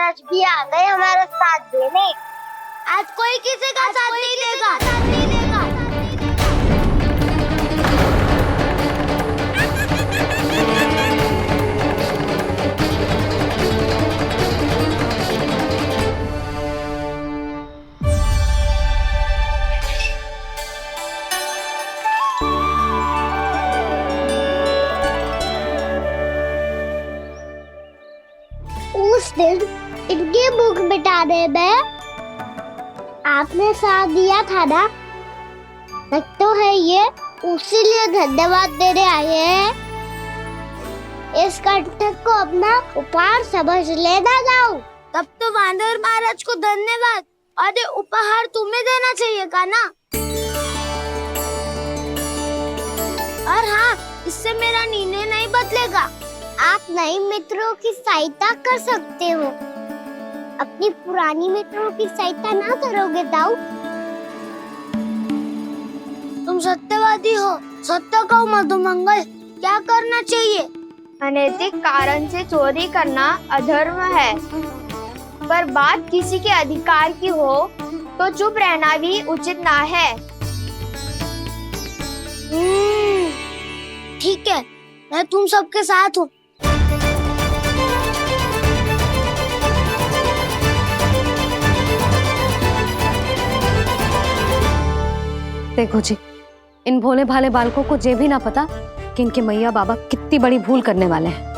महाराज भी आ गए हमारा साथ देने। आज कोई किसी का साथ नहीं देगा। उस दिन इनकी भूख मिटाने में आपने साथ दिया था ना, तो है ये उसी लिए धन्यवाद देने आए हैं। इस कंटक को अपना उपहार समझ लेना जाओ। तब तो वानर महाराज को धन्यवाद और ये उपहार तुम्हें देना चाहिए का ना। और हाँ, इससे मेरा निर्णय नहीं बदलेगा। आप नए मित्रों की सहायता कर सकते हो, अपनी पुरानी मित्रों की सहायता ना करोगे दाऊ। तुम सत्यवादी हो, सत्य कहो मधुमंगल, क्या करना चाहिए? अनैतिक कारण से चोरी करना अधर्म है, पर बात किसी के अधिकार की हो तो चुप रहना भी उचित ना है। ठीक है, मैं तुम सबके साथ हूँ। देखो जी, इन भोले भाले बालकों को ये भी ना पता कि इनके मैया बाबा कितनी बड़ी भूल करने वाले हैं।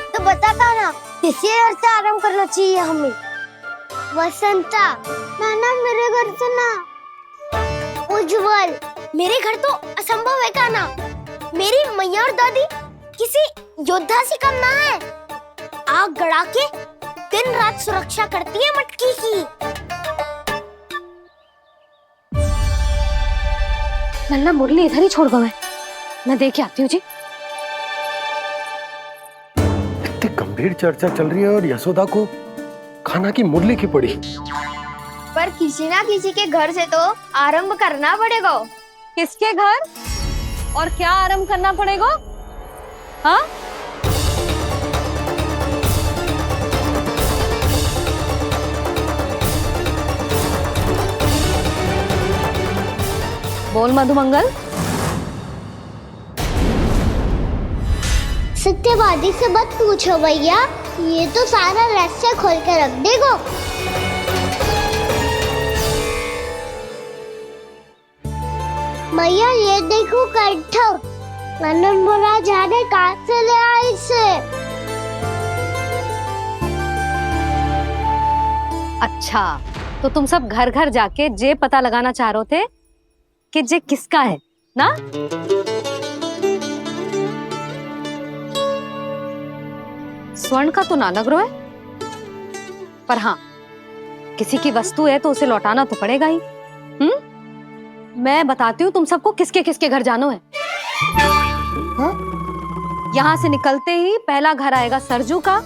तो बता था ना, किसी घर से आरंभ करना चाहिए हमें। वसंता, ना मेरे घर से ना। उज्जवल, मेरे घर तो असंभव है का ना। मेरी मैया और दादी किसी योद्धा से कम ना है। आग गड़ा के दिन रात सुरक्षा करती है मटकी की। नन्ना मुरली इधर ही छोड़ गए, मैं देख के आती हूँ जी। इतनी गंभीर चर्चा चल रही है और यशोदा को खाना की मुरली की पड़ी। पर किसी ना किसी के घर से तो आरंभ करना पड़ेगा। किसके घर और क्या आरंभ करना पड़ेगा? हाँ, बोल मधुमंगल। सत्यवादी से मत पूछो भैया, ये तो सारा रहस्य खोल के रख देगा। भैया ये देखो कंठक, नंदन बोला जाने कहाँ से ले आए इसे। अच्छा, तो तुम सब घर घर जाके जे पता लगाना चाह रहे थे कि जे किसका है ना? स्वर्ण का तो ना लग रहा है, पर हाँ, किसी की वस्तु है तो उसे लौटाना तो पड़ेगा ही। मैं बताती हूँ तुम सबको किसके किसके घर जाना है। यहाँ से निकलते ही पहला घर आएगा सरजू का,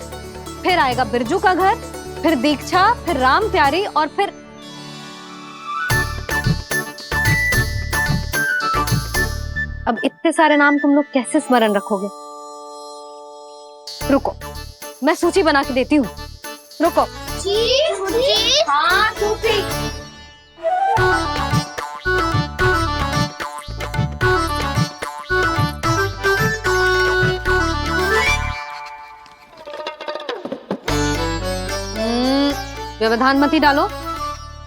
फिर आएगा बिरजू का घर, फिर दीक्षा, फिर राम प्यारी और फिर अब इतने सारे नाम तुम लोग कैसे स्मरण रखोगे? रुको, मैं सूची बना के देती हूँ। रुको। हाँ, सूची। व्यवधान मत ही डालो,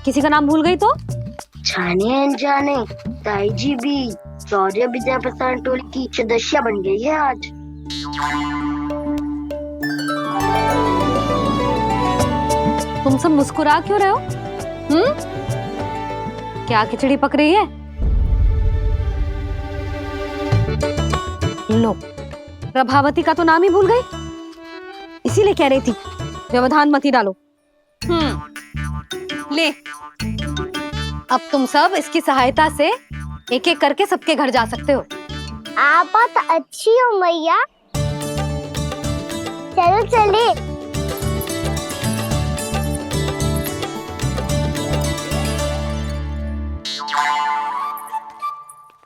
किसी का नाम भूल गई तो? जाने अनजाने ताई जी भी शौर्य विद्या प्रसारण टोली की सदस्य बन गई है आज। तुम सब मुस्कुरा क्यों रहे हो? क्या खिचड़ी पक रही है? लो, प्रभावती का तो नाम ही भूल गई, इसीलिए कह रही थी व्यवधान मत ही डालो। ले, अब तुम सब इसकी सहायता से एक एक करके सबके घर जा सकते हो। आप तो अच्छी हो मैया, चलो चले।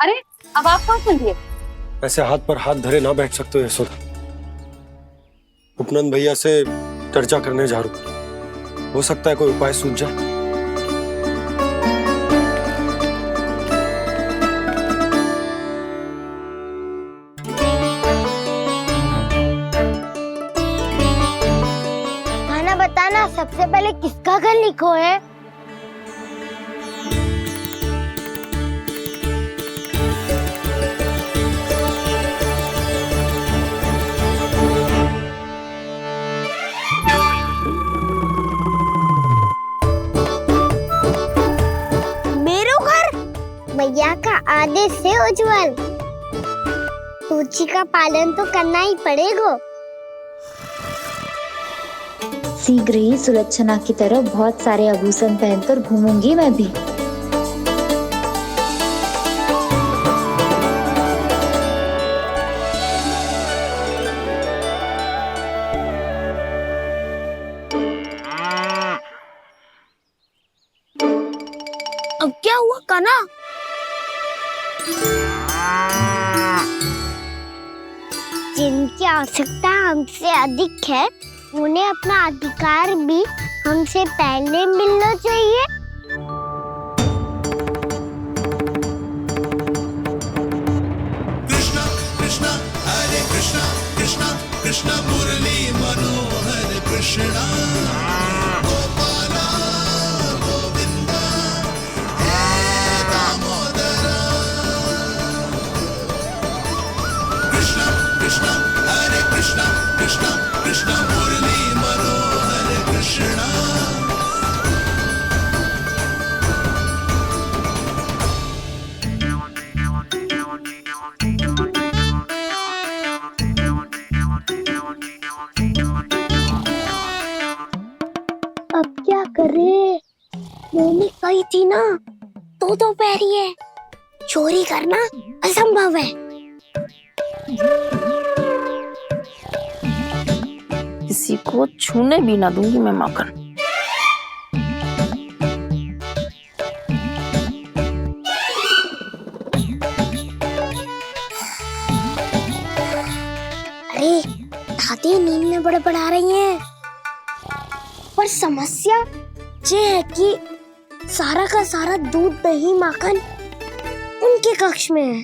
अरे अब आप कहाँ सुनिए? ऐसे हाथ पर हाथ धरे ना बैठ सकते हो यशोदा। उपनंद भैया से चर्चा करने जा रहा हूँ। हो सकता है कोई उपाय सूझ जाए। खाना बताना, सबसे पहले किसका घर लिखो है? भैया का आदेश से उज्जवल, सूची का पालन तो करना ही पड़ेगा। शीघ्र ही सुलक्षणा की तरह बहुत सारे आभूषण पहनकर घूमूंगी मैं भी। अब क्या हुआ कान्हा? जिनकी आवश्यकता हमसे अधिक है, उन्हें अपना अधिकार भी हमसे पहले मिलना चाहिए। कृष्णा कृष्णा हरे कृष्णा कृष्णा कृष्णा मुरली मनोहर कृष्णा गोपाला गोविंदा हे दामोदरा। कृष्णा कृष्णा हरे कृष्णा कृष्णा कृष्णा मुरली मनोहर कृष्णा। अब क्या करे? मम्मी कही थी ना, दो पैरी है, चोरी करना असंभव है। किसी को छूने भी ना दूंगी मैं माखन। अरे दादी नींद में बड़बड़ा रही हैं। पर समस्या ये है कि सारा का सारा दूध दही माखन उनके कक्ष में है।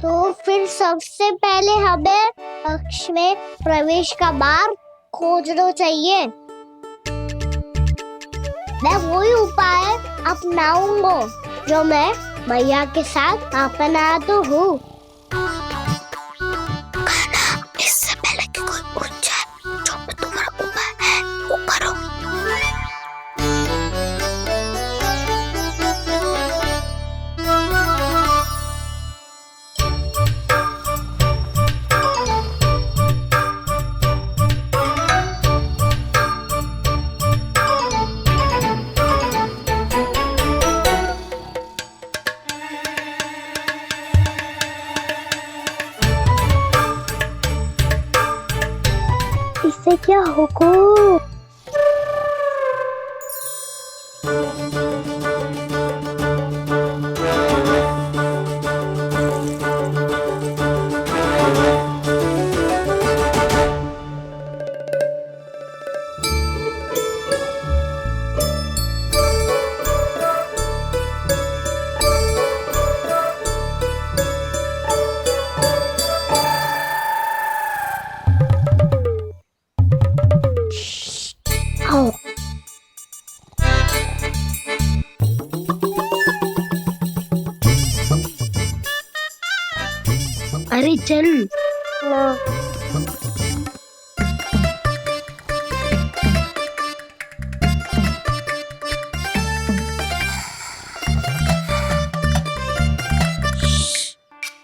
तो फिर सबसे पहले हमें कक्ष में प्रवेश का मार्ग खोजना चाहिए। मैं वही उपाय अपनाऊंगा जो मैं भैया के साथ अपनाता हूँ। इससे पहले कि कोई पूछ जाए, जो भी तुम्हारा उपाय है वो करो। इससे क्या होगा? आओ। अरे चल।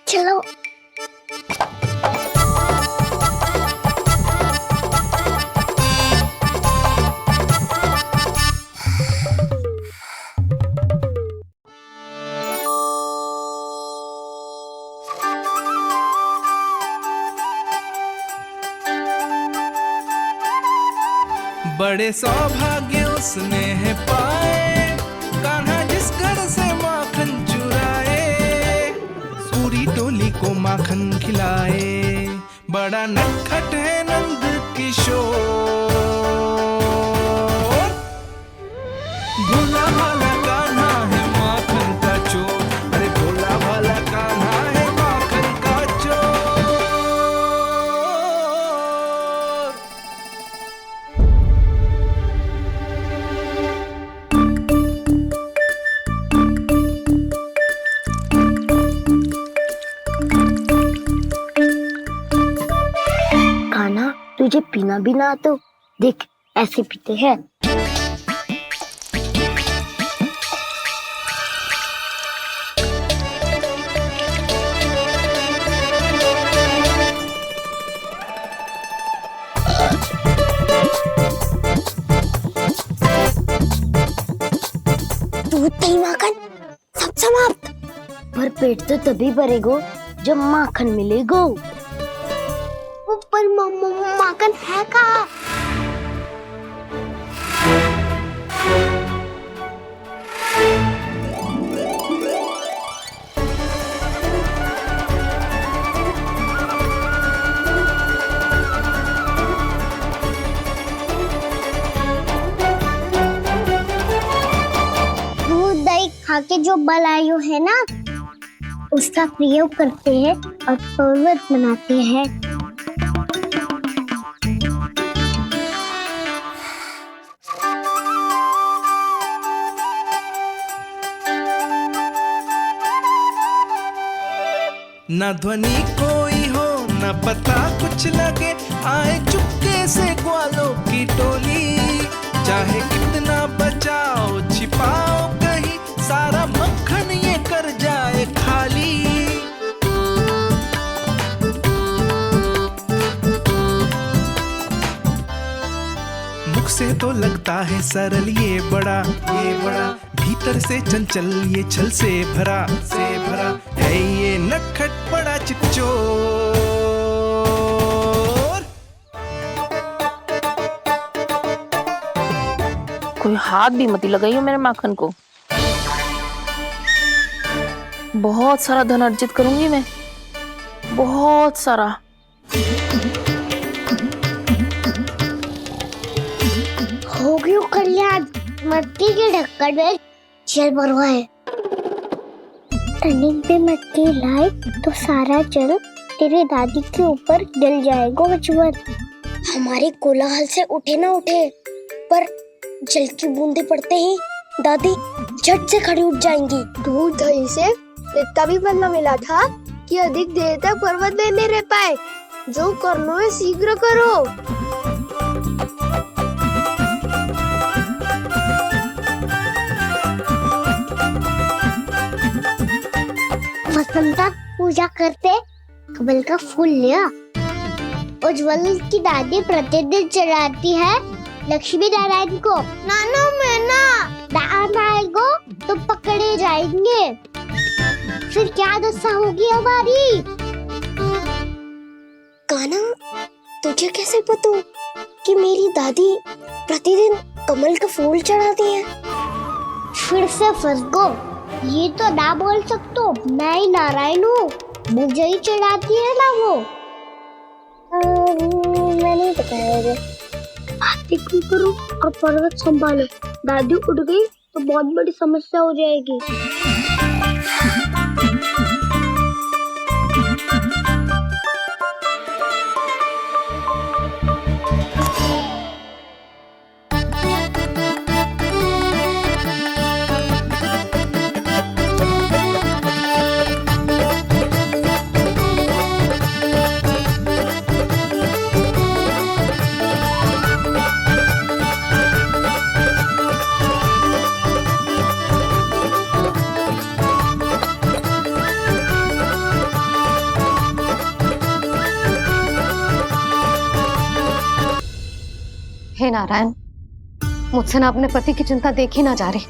चलो। बड़े सौभाग्य उसने है पाए, कान्हा जिस घर से माखन चुराए, पूरी टोली को माखन खिलाए। बड़ा नटखट है नंद किशोर। भोला भाला कान्हा है माखन का चोर, अरे भोला भाला कान्हा है माखन का चोर। कान्हा, तुझे पीना भी ना तो देख ऐसे पीते हैं। दूध दही माखन सब समाप्त। पर पेट तो तभी भरेगो जब माखन मिलेगो। ऊपर माखन है कहाँ? दूध दही खा के जो बलायु है ना, उसका प्रयोग करते हैं और पर्वत बनाते हैं। न ध्वनि कोई हो न पता कुछ लगे, आए चुपके से ग्वालों की टोली। चाहे कितना बचाओ छिपाओ कहीं, सारा मक्खन ये कर जाए खाली। मुख से तो लगता है सरल ये बड़ा भीतर से चंचल ये छल से भरा है ये नटखट बड़ा चिकचोर। कोई हाथ भी मत लगाइयो मेरे माखन को। बहुत सारा धन अर्जित करूंगी मैं, बहुत सारा। हो गयो कल्याण, मट्टी के ढक्कन में जल भरवा है। टर्निंग पे मट्टी लाए तो सारा जल तेरे दादी के ऊपर डल जाएगा बचवन। हमारे कोलाहल से उठे ना उठे, पर जल की बूंदे पड़ते ही दादी झट से खड़ी उठ जाएंगी। दूध दही से इतना भी बदला मिला था कि अधिक देर तक पर्वत में नहीं रह पाए। जो करना है शीघ्र करो। वसंता पूजा करते कमल का फूल लिया। उज्ज्वल की दादी प्रतिदिन चढ़ाती है लक्ष्मी नारायण को। नाना मैं आएगो तो पकड़े जाएंगे। फिर क्या दशा होगी हमारी? कान्हा, तुझे कैसे पता कि मेरी दादी प्रतिदिन कमल का फूल चढ़ाती है? फिर से फंस गो। ये तो ना बोल सकतो, मैं ही नारायण हूँ, मुझे ही चढ़ाती है ना वो। मैं नहीं बताया। आरती क्यों करो और पर्वत संभालो। दादी उठ गई तो बहुत बड़ी समस्या हो जाएगी। हे नारायण, मुझसे ना अपने पति की चिंता देखी ना जा रही,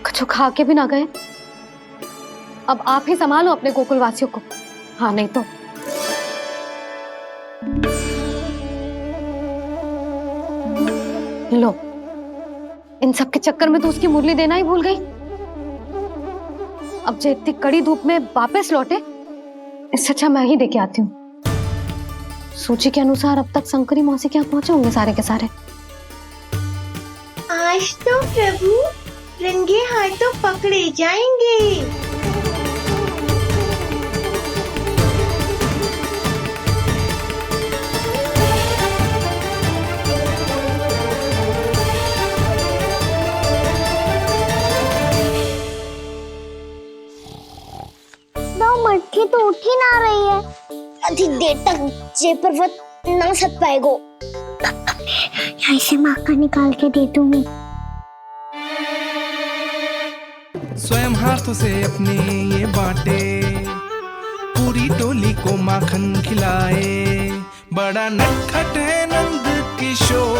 कुछ खा के भी ना गए। अब आप ही संभालो अपने गोकुलवासियों को। हाँ, नहीं तो लो, इन सब के चक्कर में तो उसकी मुरली देना ही भूल गई। अब जो इतनी कड़ी धूप में वापस लौटे, इससे अच्छा मैं ही देके आती हूँ। सूची के अनुसार अब तक शंकरी मौसी के यहाँ पहुंचे होंगे सारे के सारे। आज तो प्रभु रंगे हाथों पकड़े जाएंगे। मटकी तो उठ ही ना रही है। अधिक देर तक जे पर्वत ना सक पाएगो। यहाँ से माखन निकाल के दे दूंगी। स्वयं हाथों से अपने ये बांटे, पूरी टोली को माखन खिलाए। बड़ा नटखट है नंद किशोर।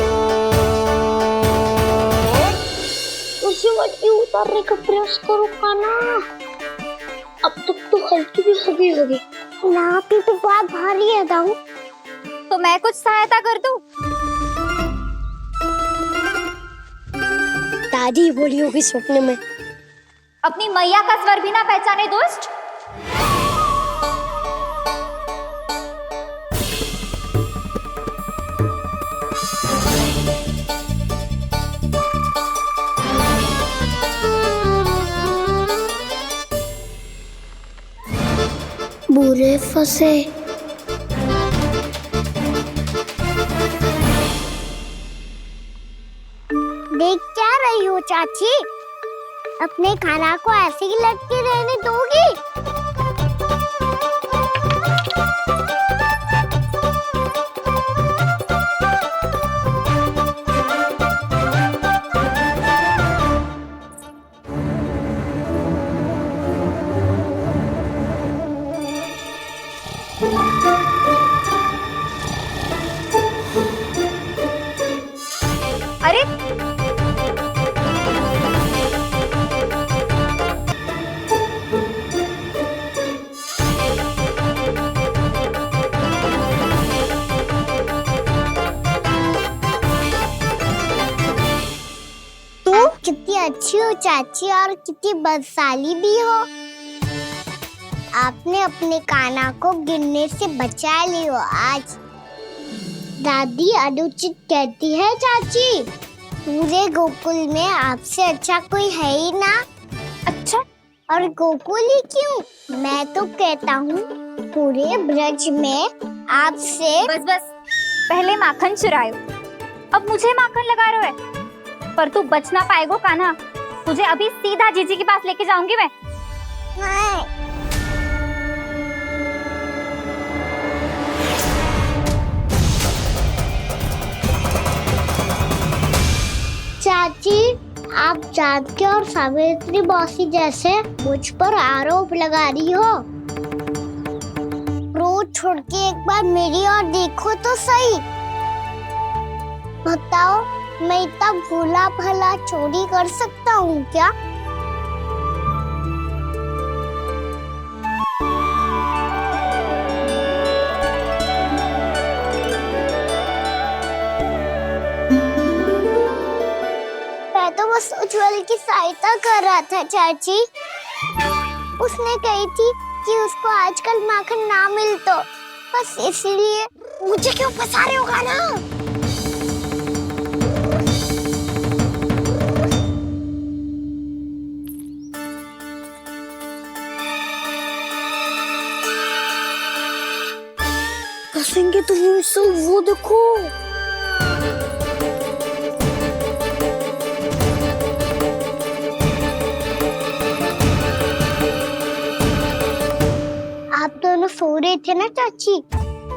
उसे मटकी उतारने का प्रयास करो काना। अब तक तो हल्की भी होगी। ना की तो बात भारी है दाऊ। तो मैं कुछ सहायता कर दूं? दादी बोली होगी सपने में। अपनी मैया का स्वर भी ना पहचाने दुष्ट। बुरे फंसे। देख क्या रही हो चाची? अपने खाना को ऐसे ही लटके रहने दोगी? अरे आप कितनी अच्छी हो चाची और कितनी बदसाली भी हो। आपने अपने काना को गिरने से बचा ली हो आज। दादी अनुचित कहती है चाची, पूरे गोकुल में आपसे अच्छा कोई है ही ना। अच्छा, और गोकुल ही क्यों, मैं तो कहता हूँ पूरे ब्रज में आपसे। बस पहले माखन चुरायो, अब मुझे माखन लगा रहे हो। पर तू बच ना पाएगो कान्हा। तुझे अभी सीधा जीजी के पास लेके जाऊंगी मैं। चाची, आप जानकी और सावित्री मौसी जैसे मुझ पर आरोप लगा रही हो। रोज छोड़ के एक बार मेरी ओर देखो तो सही। बताओ, मैं इतना भोला भला चोरी कर सकता हूँ क्या? मैं तो बस उज्जवल की सहायता कर रहा था चाची। उसने कही थी कि उसको आजकल माखन ना मिल तो बस इसलिए। मुझे क्यों फंसा रहे हो ना? फंसेंगे तो वो देखो। आप दोनों सो रहे थे ना चाची,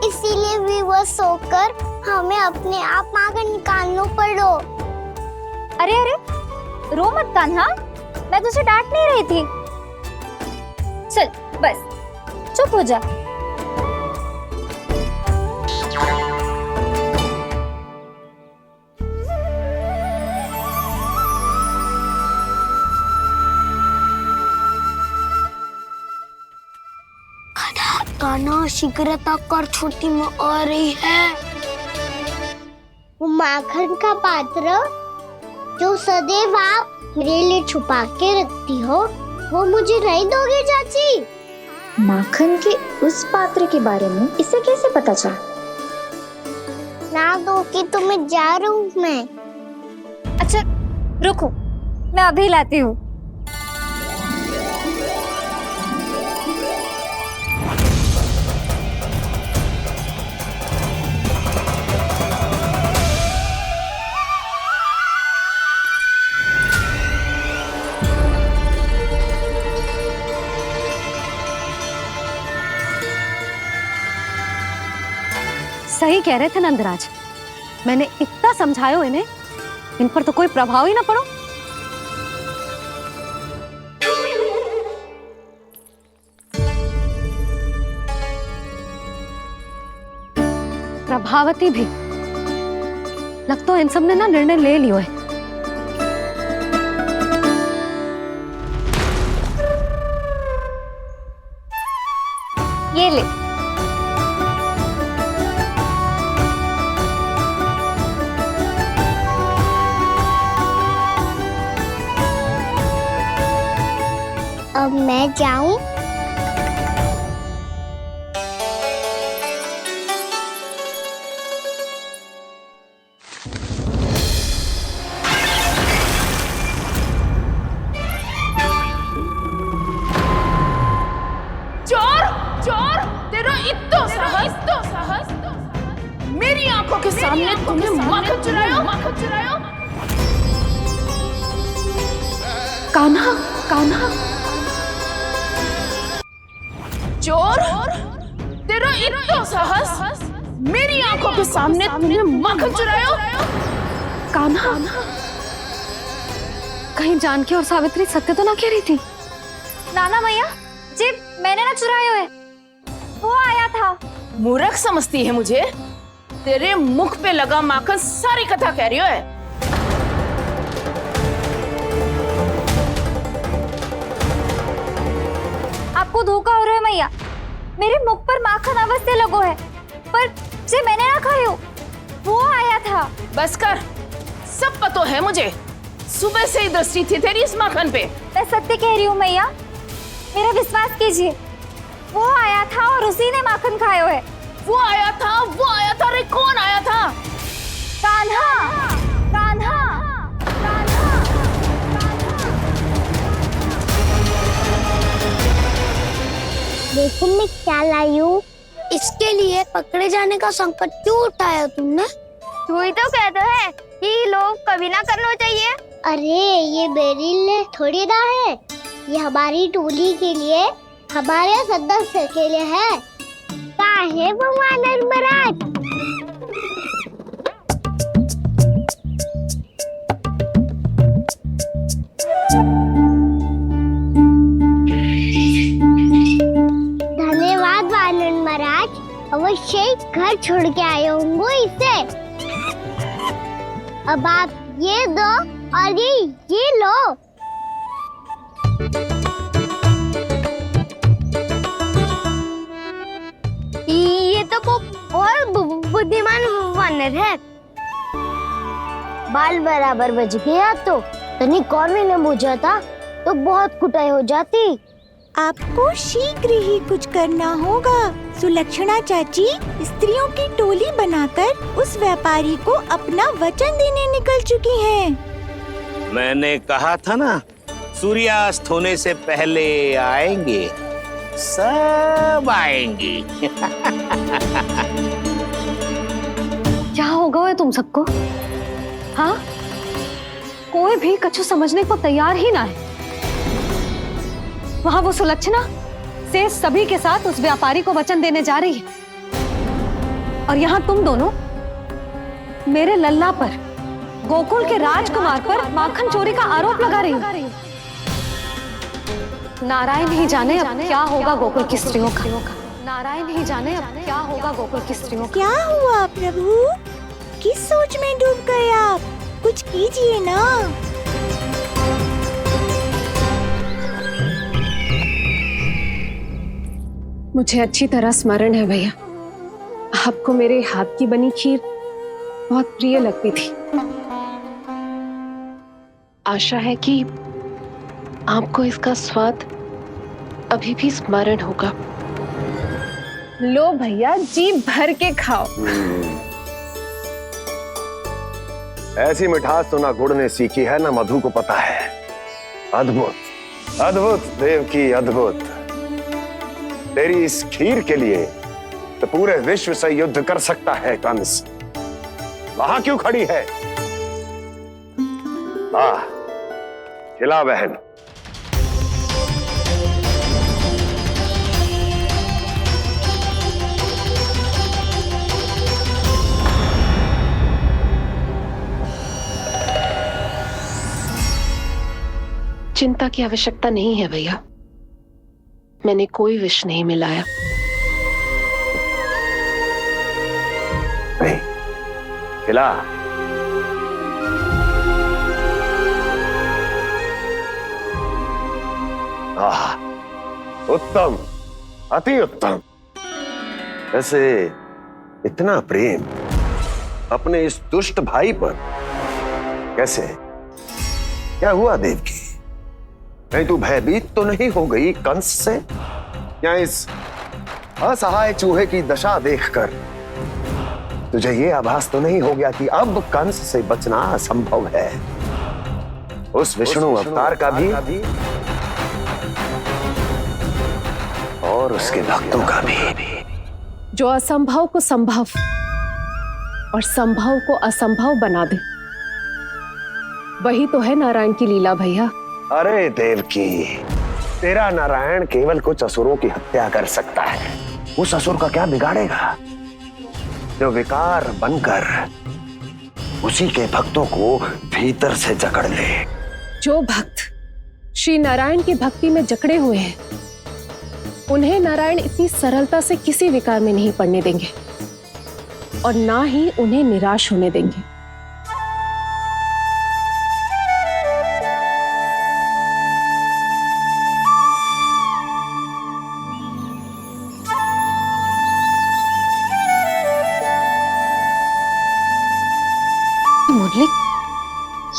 इसीलिए भी वो सोकर हमें अपने आप माखन निकालना पड़ो। अरे रो मत कान्हा, मैं तुझे डांट नहीं रही थी। चल बस चुप हो जा। कान्हा शीघ्रता कर, छोटी में आ रही है। वो माखन का पात्र जो सदैव आप मेरे लिए छुपा के रखती हो, वो मुझे नहीं दोगे चाची? माखन के उस पात्र के बारे में इसे कैसे पता चला? ना दो कि तुम्हें जा रहा हूँ मैं। अच्छा रुको, मैं अभी लाती हूँ। सही कह रहे थे नंदराज, मैंने इतना समझायो इन्हें, इन पर तो कोई प्रभाव ही ना पड़ो। प्रभावती भी लग तो इन सब ने ना निर्णय ले लियो है। ये ले। अब मैं जाऊं? चोर चोर, तेरा इतना साहस मेरी आंखों के सामने तुमने माखन चुराया। कान्हा कान्हा, चोर तेरा इतना साहस, मेरी आंखों के सामने तुमने माखन चुराया। कान्हा, कहीं जानकी और सावित्री सत्य तो ना कह रही थी? नाना मैया जी, मैंने ना चुराया है, वो आया था। मूर्ख समझती है मुझे? तेरे मुख पे लगा माखन सारी कथा कह रही है। आपको धोखा हो रहा है मैया, मेरे मुख पर माखन अवश्य लगो है, पर जे मैंने ना खायो, वो आया था। बस कर, सब पतो है मुझे, सुबह से ही दृष्टि थी तेरी इस माखन पे। मैं सत्य कह रही हूँ मैया, मेरा विश्वास कीजिए, वो आया था और उसी ने माखन खायो है। वो आया था। अरे कौन आया था? कान्हा कान्हा कान्हा। देखो मैं क्या लाई हूँ। इसके लिए पकड़े जाने का संकट क्यों उठाया तुमने? तू ही तो कहते है कि लोग कभी ना करना चाहिए। अरे ये मेरे लिए थोड़ी ना है, ये हमारी टोली के लिए, हमारे सदस्य के लिए है। काहे भगवान महाराज? धन्यवाद वानर महाराज, अवश्य ही घर छोड़ के आए होंगे इसे। अब आप ये दो और ये लो। ये तो बहुत बुद्धिमान वानर है। बाल बराबर बज गया तो तनिक और ने बुझा था तो बहुत कुटाई हो जाती। आपको शीघ्र ही कुछ करना होगा। सुलक्षणा चाची स्त्रियों की टोली बनाकर उस व्यापारी को अपना वचन देने निकल चुकी हैं। मैंने कहा था ना, सूर्यास्त होने से पहले आएंगे, सब आएंगे। क्या होगा है तुम सबको? हाँ, कोई भी कछु समझने को तैयार ही ना है। वहां वो सुलक्षणा से सभी के साथ उस व्यापारी को वचन देने जा रही है, और यहाँ तुम दोनों मेरे लल्ला पर, गोकुल के राजकुमार पर माखन चोरी का आरोप लगा रही हो। नारायण ही जाने अब क्या होगा गोकुल की स्त्रियों का। नारायण ही जाने अब क्या होगा गोकुल की स्त्रियों का। क्या हुआ प्रभु? किस सोच में डूब गए आप? कुछ कीजिए ना। मुझे अच्छी तरह स्मरण है भैया, आपको मेरे हाथ की बनी खीर बहुत प्रिय लगती थी। आशा है कि आपको इसका स्वाद अभी भी स्मरण होगा। लो भैया, जी भर के खाओ। ऐसी मिठास तो ना गुड़ ने सीखी है ना मधु को पता है। अद्भुत अद्भुत देवकी, अद्भुत। तेरी इस खीर के लिए तो पूरे विश्व से युद्ध कर सकता है कंस। वहां क्यों खड़ी है? खिला बहन। चिंता की आवश्यकता नहीं है भैया, मैंने कोई विष नहीं मिलाया। नहीं, खिला। उत्तम, अति उत्तम। वैसे इतना प्रेम अपने इस दुष्ट भाई पर कैसे? क्या हुआ देवकी? कहीं तू भयभीत तो नहीं हो गई कंस से? या इस असहाय चूहे की दशा देखकर तुझे ये आभास तो नहीं हो गया कि अब कंस से बचना असंभव है? उस विष्णु अवतार का भी और उसके भक्तों का भी। जो असंभव को संभव और संभव को असंभव बना दे, वही तो है नारायण की लीला भैया। अरे देवकी, तेरा नारायण केवल कुछ असुरों की हत्या कर सकता है। उस असुर का क्या बिगाड़ेगा जो विकार बनकर उसी के भक्तों को भीतर से जकड़ ले। जो भक्त श्री नारायण की भक्ति में जकड़े हुए हैं, उन्हें नारायण इतनी सरलता से किसी विकार में नहीं पड़ने देंगे और ना ही उन्हें निराश होने देंगे।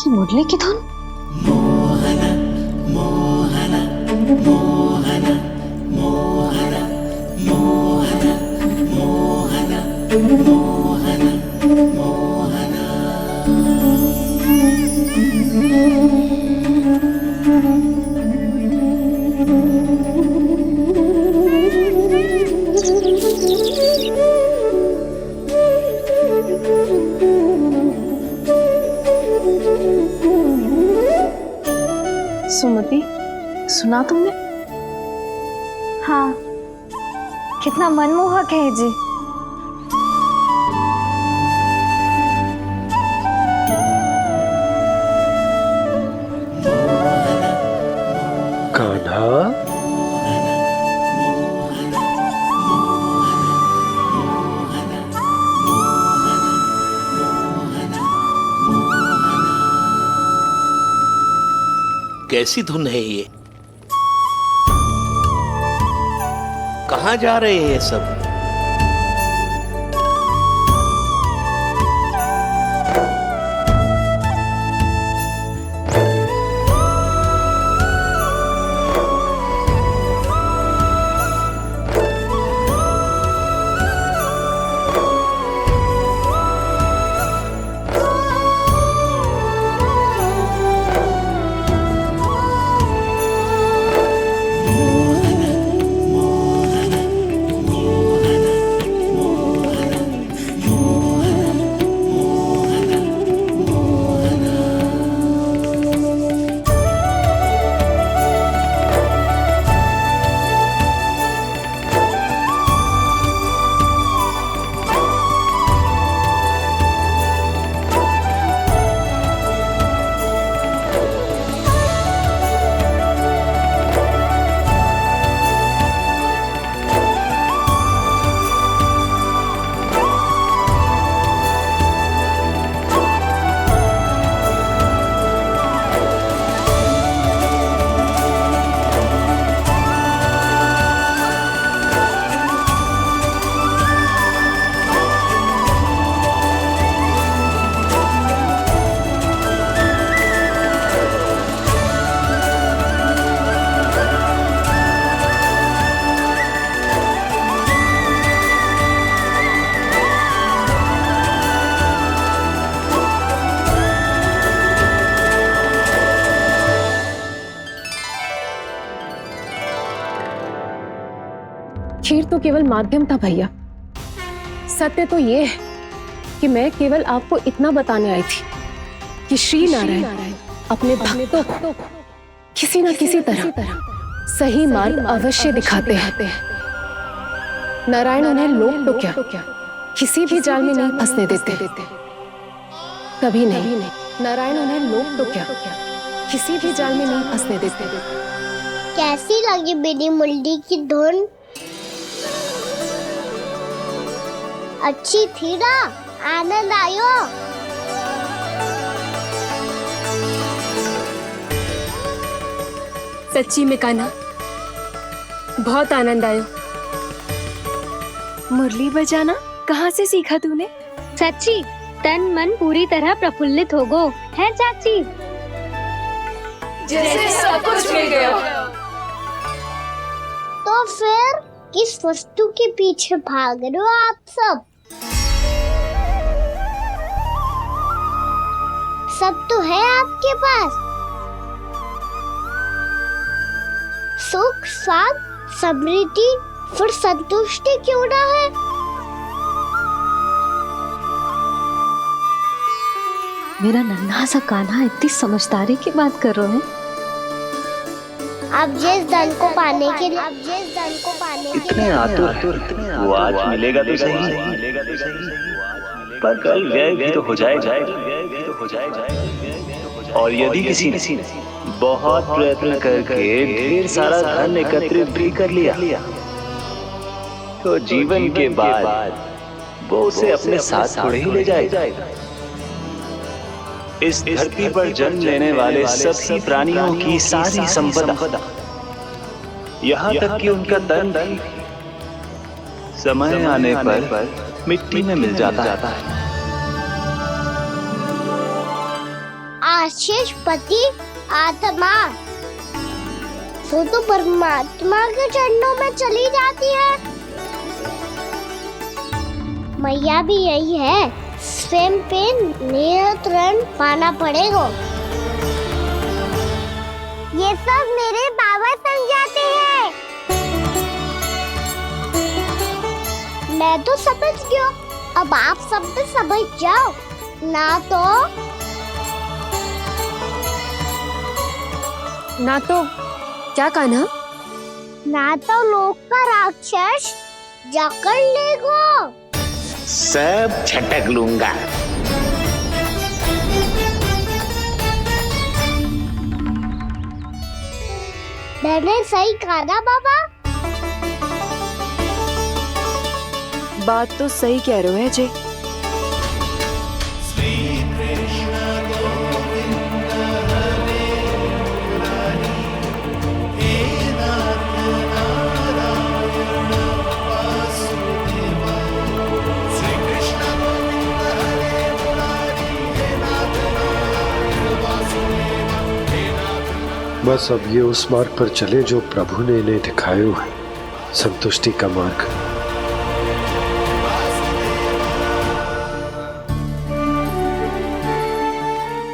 मुरली की धुन। मोहना मोहना मोहना मोहना मोहना मोहना मोहना मोहना। सुमति, सुना तुमने? हाँ, कितना मनमोहक है जी। कान्हा, कैसी धुन है ये? कहाँ जा रहे हैं ये सब? तो केवल माध्यम था भैया। सत्य तो ये है कि मैं केवल आपको इतना बताने आई थी कि श्री नारायण अपने भक्तों को किसी न किसी तरह सही मार्ग अवश्य दिखाते हैं। नारायण उन्हें लोक तो क्या किसी भी जाल में नहीं फंसने देते, कभी नहीं। नारायण उन्हें लोक तो क्या किसी भी जाल में नहीं फंसने देते। कैसी लगी मेरी मुंडी की धुन? अच्छी थी ना? आनंद आयो? सच्ची में कान्हा, बहुत आनंद आया। मुरली बजाना कहाँ से सीखा तूने? सच्ची तन मन पूरी तरह प्रफुल्लित हो गो है चाची। जैसे सब कुछ मिल गया। तो फिर किस वस्तु के पीछे भाग रहे हो आप सब? सब तो है आपके पास। सुख, स्वाद, समृद्धि, फिर संतुष्टि क्यों ना है? मेरा नन्हा सा कान्हा इतनी समझदारी की बात कर रहे हैं। अब जिस धन को पाने के लिए इतने आतुर वो आज मिलेगा तो सही, पर कल व्यय भी तो हो जाएगा। और यदि किसी ने बहुत प्रयत्न करके ढेर सारा धन एकत्रित भी कर लिया तो जीवन के बाद वो उसे अपने साथ थोड़े ही ले जाएगा। इस धरती पर जन्म लेने वाले सभी प्राणियों की सारी संपदा, यहाँ तक कि उनका तन भी समय आने पर मिट्टी में मिल जाता है। आशीष पति आत्मा तो परमात्मा के चरणों में चली जाती है। मैया भी यही है, स्वयं पे नियंत्रण पाना पड़ेगा। ये सब मेरे बाबा समझाते हैं। मैं तो समझ गया, अब आप सब भी समझ जाओ ना तो क्या कान्हा? ना तो लोक का राक्षस जकड़ लेगो। सब झटक लूंगा। मैंने सही कहा ना बाबा? बात तो सही कह रहे हो है जय। बस अब ये उस मार्ग पर चले जो प्रभु ने इन्हें दिखाया है, संतुष्टि का मार्ग।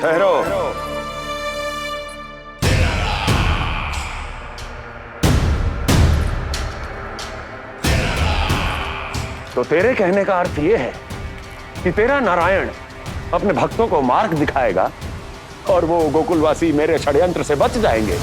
ठहरो। तो तेरे कहने का अर्थ यह है कि तेरा नारायण अपने भक्तों को मार्ग दिखाएगा और वो गोकुलवासी मेरे षड्यंत्र से बच जाएंगे।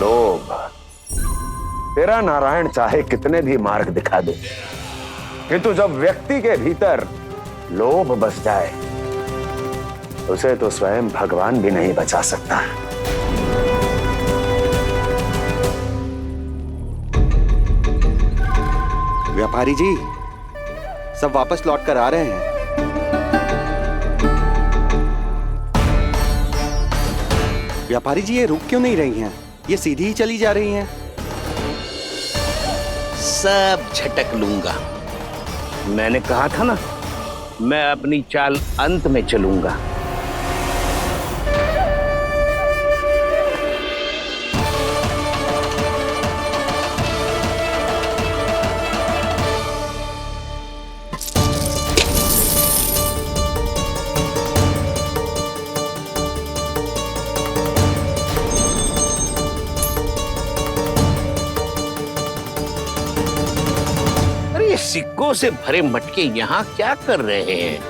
लोभ, तेरा नारायण चाहे कितने भी मार्ग दिखा दे, किंतु जब व्यक्ति के भीतर लोभ बस जाए उसे तो स्वयं भगवान भी नहीं बचा सकता। व्यापारी जी सब वापस लौट कर आ रहे हैं। व्यापारी जी ये रुक क्यों नहीं रही हैं? ये सीधी ही चली जा रही हैं। सब झटक लूंगा। मैंने कहा था ना, मैं अपनी चाल अंत में चलूंगा। सिक्कों से भरे मटके यहाँ क्या कर रहे हैं?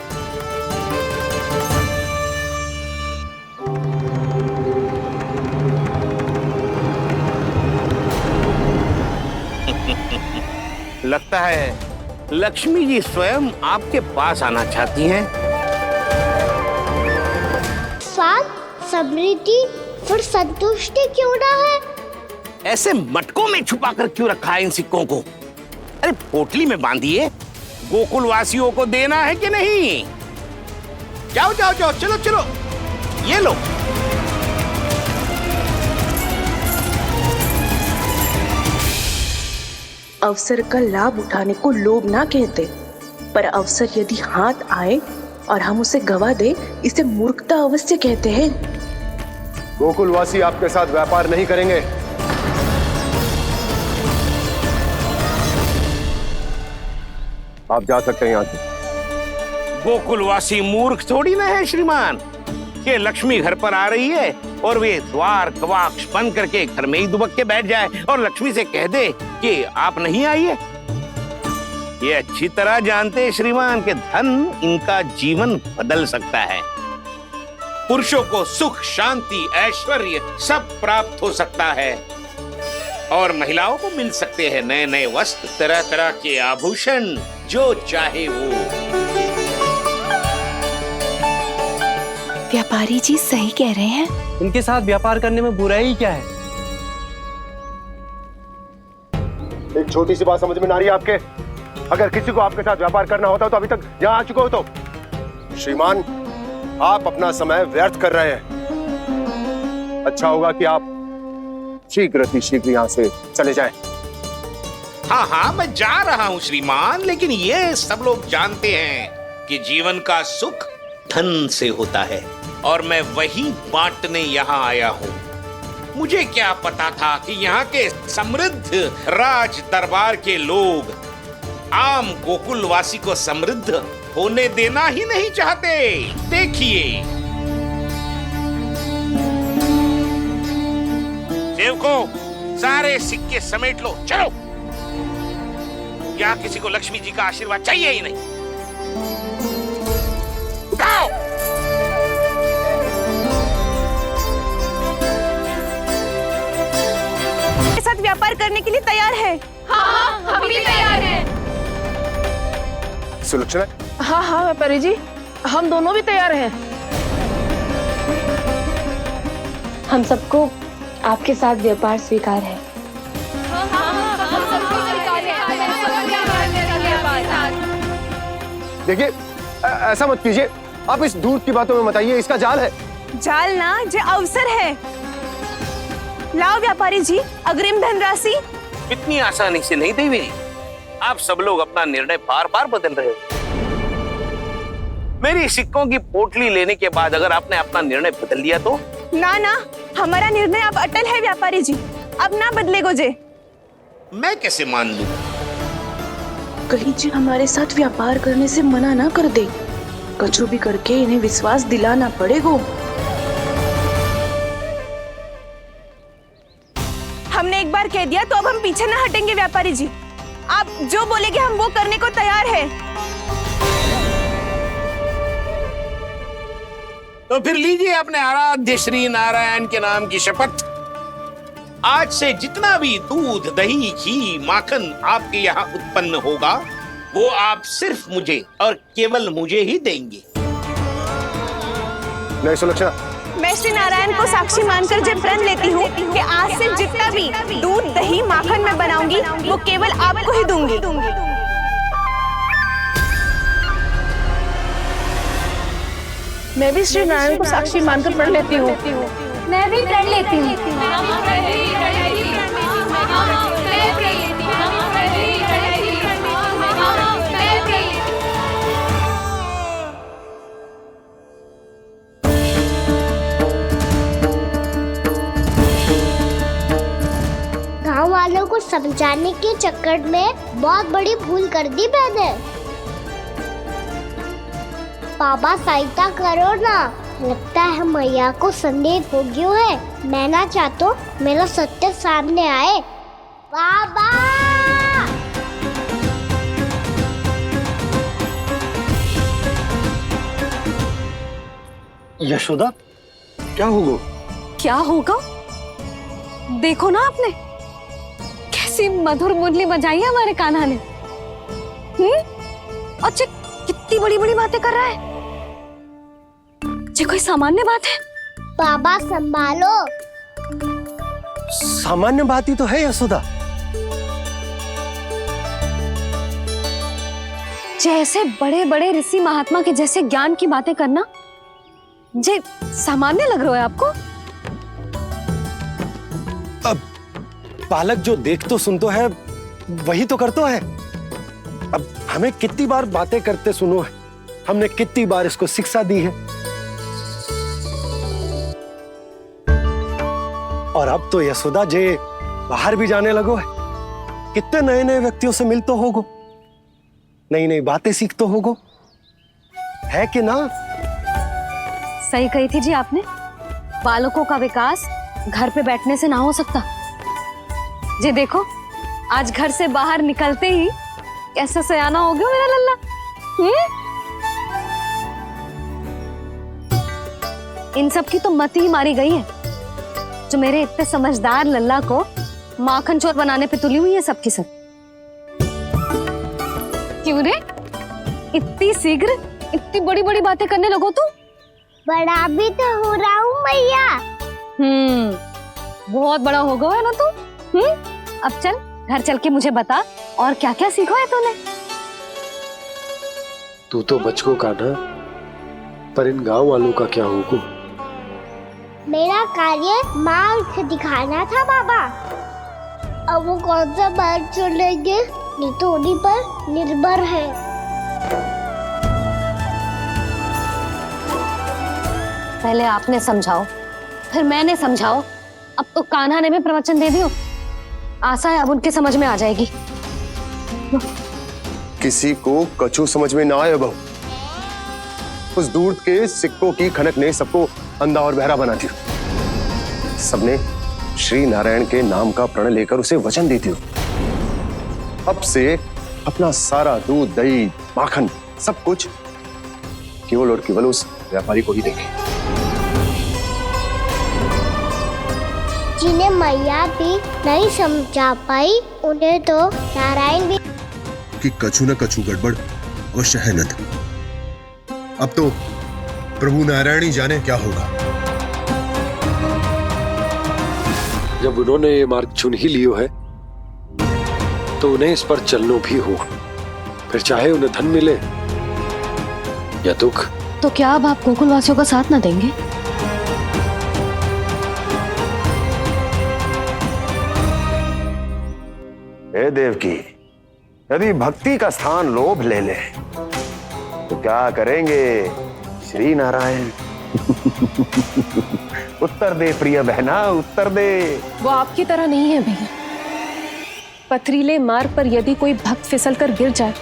लगता है लक्ष्मी जी स्वयं आपके पास आना चाहती हैं। साथ समृद्धि फिर संतुष्टि क्यों ना है? ऐसे मटकों में छुपा कर क्यों रखा है इन सिक्कों को? अरे पोटली में बांधिए, गोकुल वासियों को देना है कि नहीं? जाओ जाओ जाओ, चलो चलो, ये लो। अवसर का लाभ उठाने को लोभ ना कहते, पर अवसर यदि हाथ आए और हम उसे गवा दे, इसे मूर्खता अवश्य कहते हैं। गोकुलवासी आपके साथ व्यापार नहीं करेंगे। आप जा सकते हैं यहाँ से। गोकुलवासी मूर्ख थोड़ी ना है श्रीमान, कि लक्ष्मी घर पर आ रही है और वे द्वार कवाक्ष बंद करके घर में ही दुबक के बैठ जाए और लक्ष्मी से कह दे कि आप नहीं आइए। ये अच्छी तरह जानते हैं श्रीमान कि धन इनका जीवन बदल सकता है। पुरुषों को सुख, शांति, ऐश्वर्य सब प्राप्त हो सकता है और महिलाओं को मिल सकते हैं नए नए वस्त्र, तरह तरह के आभूषण, जो चाहे वो। व्यापारी जी सही कह रहे हैं। इनके साथ व्यापार करने में बुराई क्या है? एक छोटी सी बात समझ में ना रही है आपके? अगर किसी को आपके साथ व्यापार करना होता तो अभी तक यहाँ आ चुके हो। तो श्रीमान, आप अपना समय व्यर्थ कर रहे हैं। अच्छा होगा कि आप शीघ्र यहाँ से चले जाएं। हाँ हाँ, मैं जा रहा हूँ श्रीमान, लेकिन ये सब लोग जानते हैं कि जीवन का सुख धन से होता है और मैं वही बांटने यहाँ आया हूँ। मुझे क्या पता था कि यहाँ के समृद्ध राज दरबार के लोग आम गोकुलवासी को समृद्ध होने देना ही नहीं चाहते। देखिए सेवकों, सारे सिक्के समेट लो, चलो। यहाँ किसी को लक्ष्मी जी का आशीर्वाद चाहिए ही नहीं। उठाओ। के साथ व्यापार करने के लिए तैयार है। हाँ, हम भी तैयार हैं। सुलक्षणा? हाँ हाँ व्यापारी जी, हम दोनों भी तैयार हैं। हम सबको आपके साथ व्यापार स्वीकार है। देखिए, ऐसा मत कीजिए। आप इस दूध की बातों में मत आइए, इसका जाल है। जाल ना, जे अवसर है। लाओ व्यापारी जी अग्रिम धनराशि। इतनी आसानी से नहीं देवी। आप सब लोग अपना निर्णय बार बार बदल रहे हो। मेरी सिक्कों की पोटली लेने के बाद अगर आपने अपना निर्णय बदल लिया तो? ना ना, हमारा निर्णय अब अटल है व्यापारी जी, अब ना बदलेगो जे। मैं कैसे मान लूं? कहीं जी हमारे साथ व्यापार करने से मना ना कर दे। कछु भी करके इन्हें विश्वास दिलाना पड़ेगा। हमने एक बार कह दिया तो अब हम पीछे ना हटेंगे व्यापारी जी। आप जो बोलेंगे हम वो करने को तैयार है। तो फिर लीजिए अपने आराध्य श्री नारायण के नाम की शपथ। आज से जितना भी दूध, दही, घी, माखन आपके यहाँ उत्पन्न होगा वो आप सिर्फ मुझे और केवल मुझे ही देंगे। नहीं सुलक्षणा, मैं श्री नारायण को साक्षी मानकर जब प्रण लेती हूँ कि आज से जितना भी दूध, दही, माखन मैं बनाऊंगी वो केवल आपको ही दूंगी। मैं भी श्री नारायण को साक्षी मानकर प्रण लेती हूँ। मैं भी प्रण लेती हूँ। गांव वालों को समझाने के चक्कर में बहुत बड़ी भूल कर दी मैंने। बाबा सहायता करो ना, लगता है मैया को संदेह हो गया है। मैं ना चाहता मेरा सत्य सामने आए। बाबा! यशोदा, क्या होगा? क्या होगा? देखो ना आपने कैसी मधुर मुरली बजाई है हमारे कान्हा ने। अच्छा, कितनी बड़ी बड़ी बातें कर रहा है। ये कोई सामान्य बात है? बाबा संभालो। सामान्य बात ही तो है यशोदा। जैसे बड़े बड़े ऋषि महात्मा के जैसे ज्ञान की बातें करना जे सामान्य लग रहा है आपको? अब बालक जो देख तो सुन तो है, वही तो करता है। अब हमें कितनी बार बातें करते सुनो है, हमने कितनी बार इसको शिक्षा दी है। और अब तो यशोदा जे बाहर भी जाने लगो है, कितने नए नए व्यक्तियों से मिलते होगो, नई नई बातें सीखते होगो, है कि ना? सही कही थी जी आपने। बालकों का विकास घर पे बैठने से ना हो सकता। जी देखो, आज घर से बाहर निकलते ही कैसा सयाना हो गया मेरा लल्ला। इन सब की तो मत ही मारी गई है, जो मेरे इतने समझदार लल्ला को माखन चोर बनाने पे तुली हुई है सबकी सब। क्यों रे, इतनी शीघ्र इतनी बड़ी बड़ी बातें करने लगो तू? बड़ा भी तो हो रहा हूँ मैया। बहुत बड़ा हो गया है ना तू। अब चल घर चल के मुझे बता और क्या क्या सीखा है तूने। तू तो बचको कान्हा, पर इन गांव वालों का क्या होगा? मेरा कार्य मार्ग दिखाना था बाबा। अब वो कौन सा मार्ग चुनेंगे ये तो उन्हीं पर निर्भर है। पहले आपने समझाओ, फिर मैंने समझाओ। अब तो कान्हा ने भी प्रवचन दे दियो। आशा है अब उनके समझ में आ जाएगी। किसी को कछु समझ में ना आए बहू। उस दूध के सिक्कों की खनक ने सबको अंधा और बहरा बना दिया। सबने श्री नारायण के नाम का प्रण लेकर उसे वचन देती हो। अब से अपना सारा दूध, दही, माखन सब कुछ केवल और केवल उस व्यापारी को ही देंगे। जिन्हें मैया भी नहीं समझा पाई, उन्हें तो नारायण भी। कि कछु न कछु गड़बड़ अवश्य है नंद। अब तो प्रभु नारायण ही जाने क्या होगा। जब उन्होंने ये मार्ग चुन ही लियो है, तो उन्हें इस पर चलना भी हो, फिर चाहे उन्हें धन मिले या दुख। तो क्या अब आप गोकुलवासियों का साथ ना देंगे? हे देवकी, यदि भक्ति का स्थान लोभ ले ले तो क्या करेंगे श्री नारायण? उत्तर दे प्रिय बहना, उत्तर दे। वो आपकी तरह नहीं है भैया। पथरीले मार्ग पर यदि कोई भक्त फिसल कर गिर जाए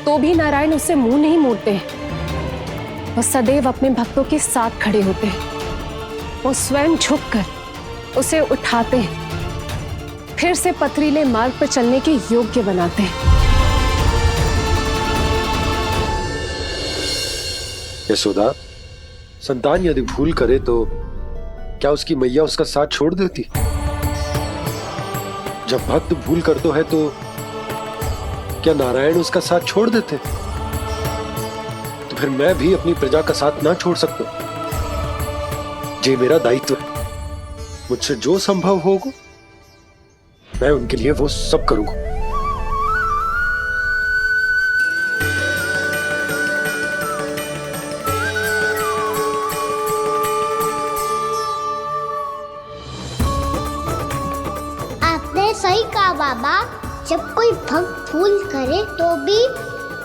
तो भी नारायण उससे मुंह नहीं मोड़ते हैं। वो सदैव अपने भक्तों के साथ खड़े होते हैं। वो स्वयं झुककर उसे उठाते हैं, फिर से पथरीले मार्ग पर चलने के योग्य बनाते हैं। यशोदा, संतान यदि भूल करे तो क्या उसकी मैया उसका साथ छोड़ देती? जब भक्त भूल करते है तो क्या नारायण उसका साथ छोड़ देते? तो फिर मैं भी अपनी प्रजा का साथ ना छोड़ सकता। ये मेरा दायित्व है। मुझसे जो संभव होगा मैं उनके लिए वो सब करूंगा। आपने सही कहा बाबा। जब कोई भक्त भूल करे तो भी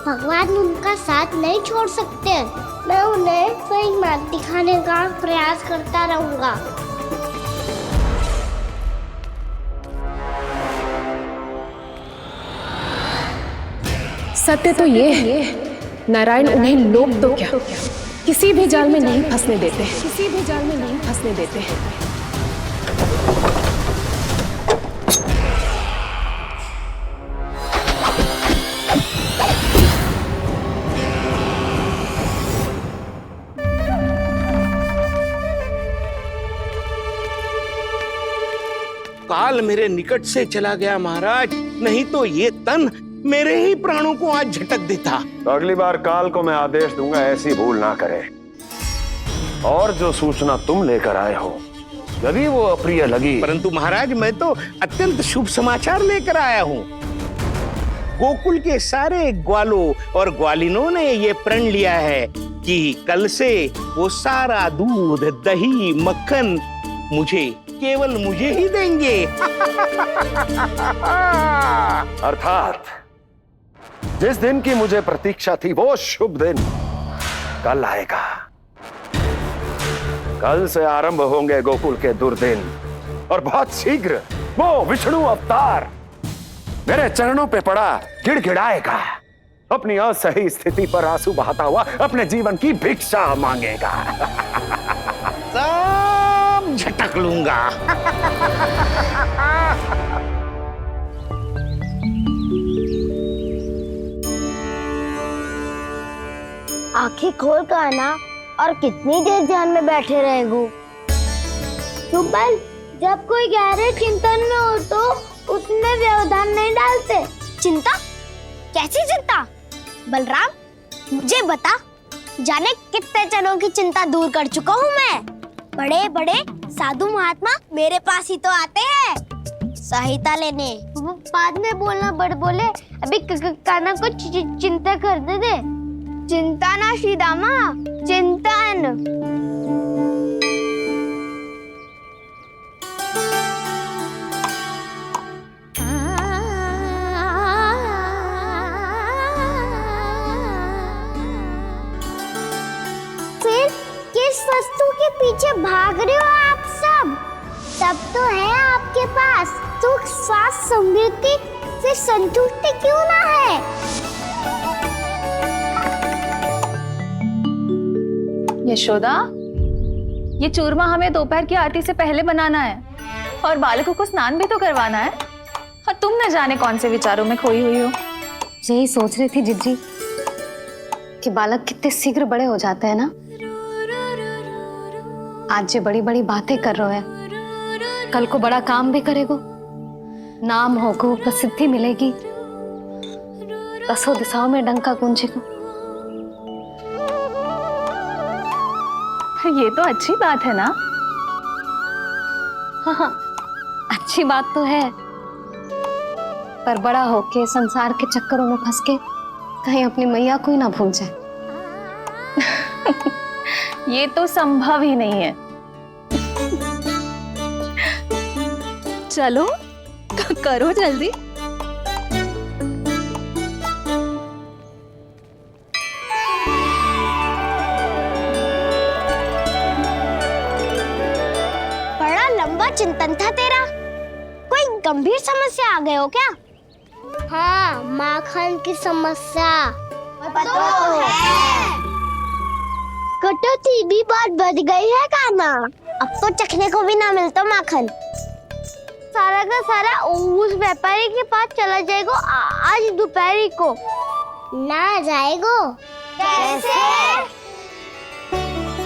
भगवान उनका साथ नहीं छोड़ सकते। मैं उन्हें सही मार्ग दिखाने का प्रयास करता रहूंगा। सत्य तो ये है, नारायण उन्हें लोग तो क्या किसी भी जाल में नहीं फंसने देते। किसी भी जाल में नहीं फंसने देते। काल मेरे निकट से चला गया महाराज, नहीं तो ये तन मेरे ही प्राणों को आज झटक देता। तो अगली बार काल को मैं आदेश दूंगा ऐसी भूल ना करे। और जो सूचना तुम लेकर आए हो यदि वो अप्रिय लगी, परंतु महाराज मैं तो अत्यंत शुभ समाचार लेकर आया हूँ। गोकुल के सारे ग्वालों और ग्वालिनों ने ये प्रण लिया है कि कल से वो सारा दूध, दही, मक्खन केवल मुझे ही देंगे। अर्थात जिस दिन की मुझे प्रतीक्षा थी वो शुभ दिन कल आएगा। कल से आरंभ होंगे गोकुल के दुर्दिन और बहुत शीघ्र वो विष्णु अवतार मेरे चरणों पे पड़ा गिड़गिड़ाएगा, अपनी असही स्थिति पर आंसू बहाता हुआ अपने जीवन की भिक्षा मांगेगा। सब झटक लूंगा। आंखें खोल कर आना और कितनी देर ध्यान में बैठे रहेगो। सुबह जब कोई गहरे चिंतन में हो तो उसमें व्यवधान नहीं डालते। चिंता? कैसी चिंता? बलराम मुझे बता, जाने कितने जनों की चिंता दूर कर चुका हूँ मैं। बड़े बड़े साधु महात्मा मेरे पास ही तो आते हैं सहायता लेने। बाद में बोलना बड़ बोले, अभी काना को चिंता करने दे। चिंता ना श्रीदामा, चिंतन। फिर किस वस्तु के पीछे भाग रहे हो आप सब? सब तो है आपके पास। सुख, स्वास्थ्य, समृद्धि से संतुष्टि क्यों ना है? यशोदा, ये चूरमा हमें दोपहर की आरती से पहले बनाना है और बालकों को स्नान भी तो करवाना है। और तुम न जाने कौन से विचारों में खोई हुई हो। यही सोच रही थी जिज्जी कि बालक कितने शीघ्र बड़े हो जाते हैं ना। आज जो बड़ी बड़ी बातें कर रहे हैं, कल को बड़ा काम भी करेगो, नाम होगो, प्रसिद्धि मिलेगी, दसों दिशाओं में डंका गूंजेगा। ये तो अच्छी बात है ना? हाँ, अच्छी बात तो है, पर बड़ा होके संसार के चक्करों में फंस के कहीं अपनी मैया को ही ना भूल जाए। ये तो संभव ही नहीं है। चलो करो जल्दी। बड़ा लंबा चिंतन था तेरा। कोई गंभीर समस्या आ गए हो क्या? हाँ, माखन की समस्या तो है। कटौती भी बहुत बढ़ गई है काना। अब तो चखने को भी ना मिलता माखन। सारा का सारा उस व्यापारी के पास चला जाएगा आज दोपहर को। ना जाएगो? कैसे?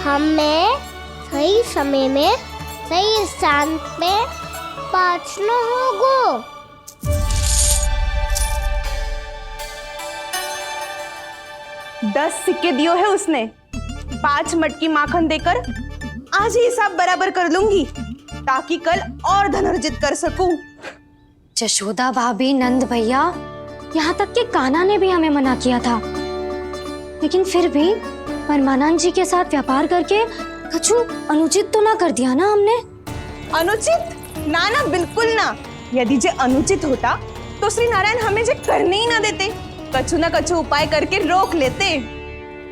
हमें सही समय में सही स्थान पे पहुंचना होगा। 10 सिक्के दियो है उसने। 5 मटकी माखन देकर आज ही हिसाब बराबर कर लूंगी ताकि कल और धन अर्जित कर सकूं। जशोदा भाभी, नंद भैया, यहाँ तक कि कान्हा ने भी हमें मना किया था, लेकिन फिर भी परमानंद जी के साथ व्यापार करके कुछ अनुचित तो ना कर दिया ना हमने? अनुचित? ना ना, बिल्कुल ना। यदि जे अनुचित होता तो श्री नारायण हमें जे करने ही ना देते, कछु ना कछु उपाय करके रोक लेते।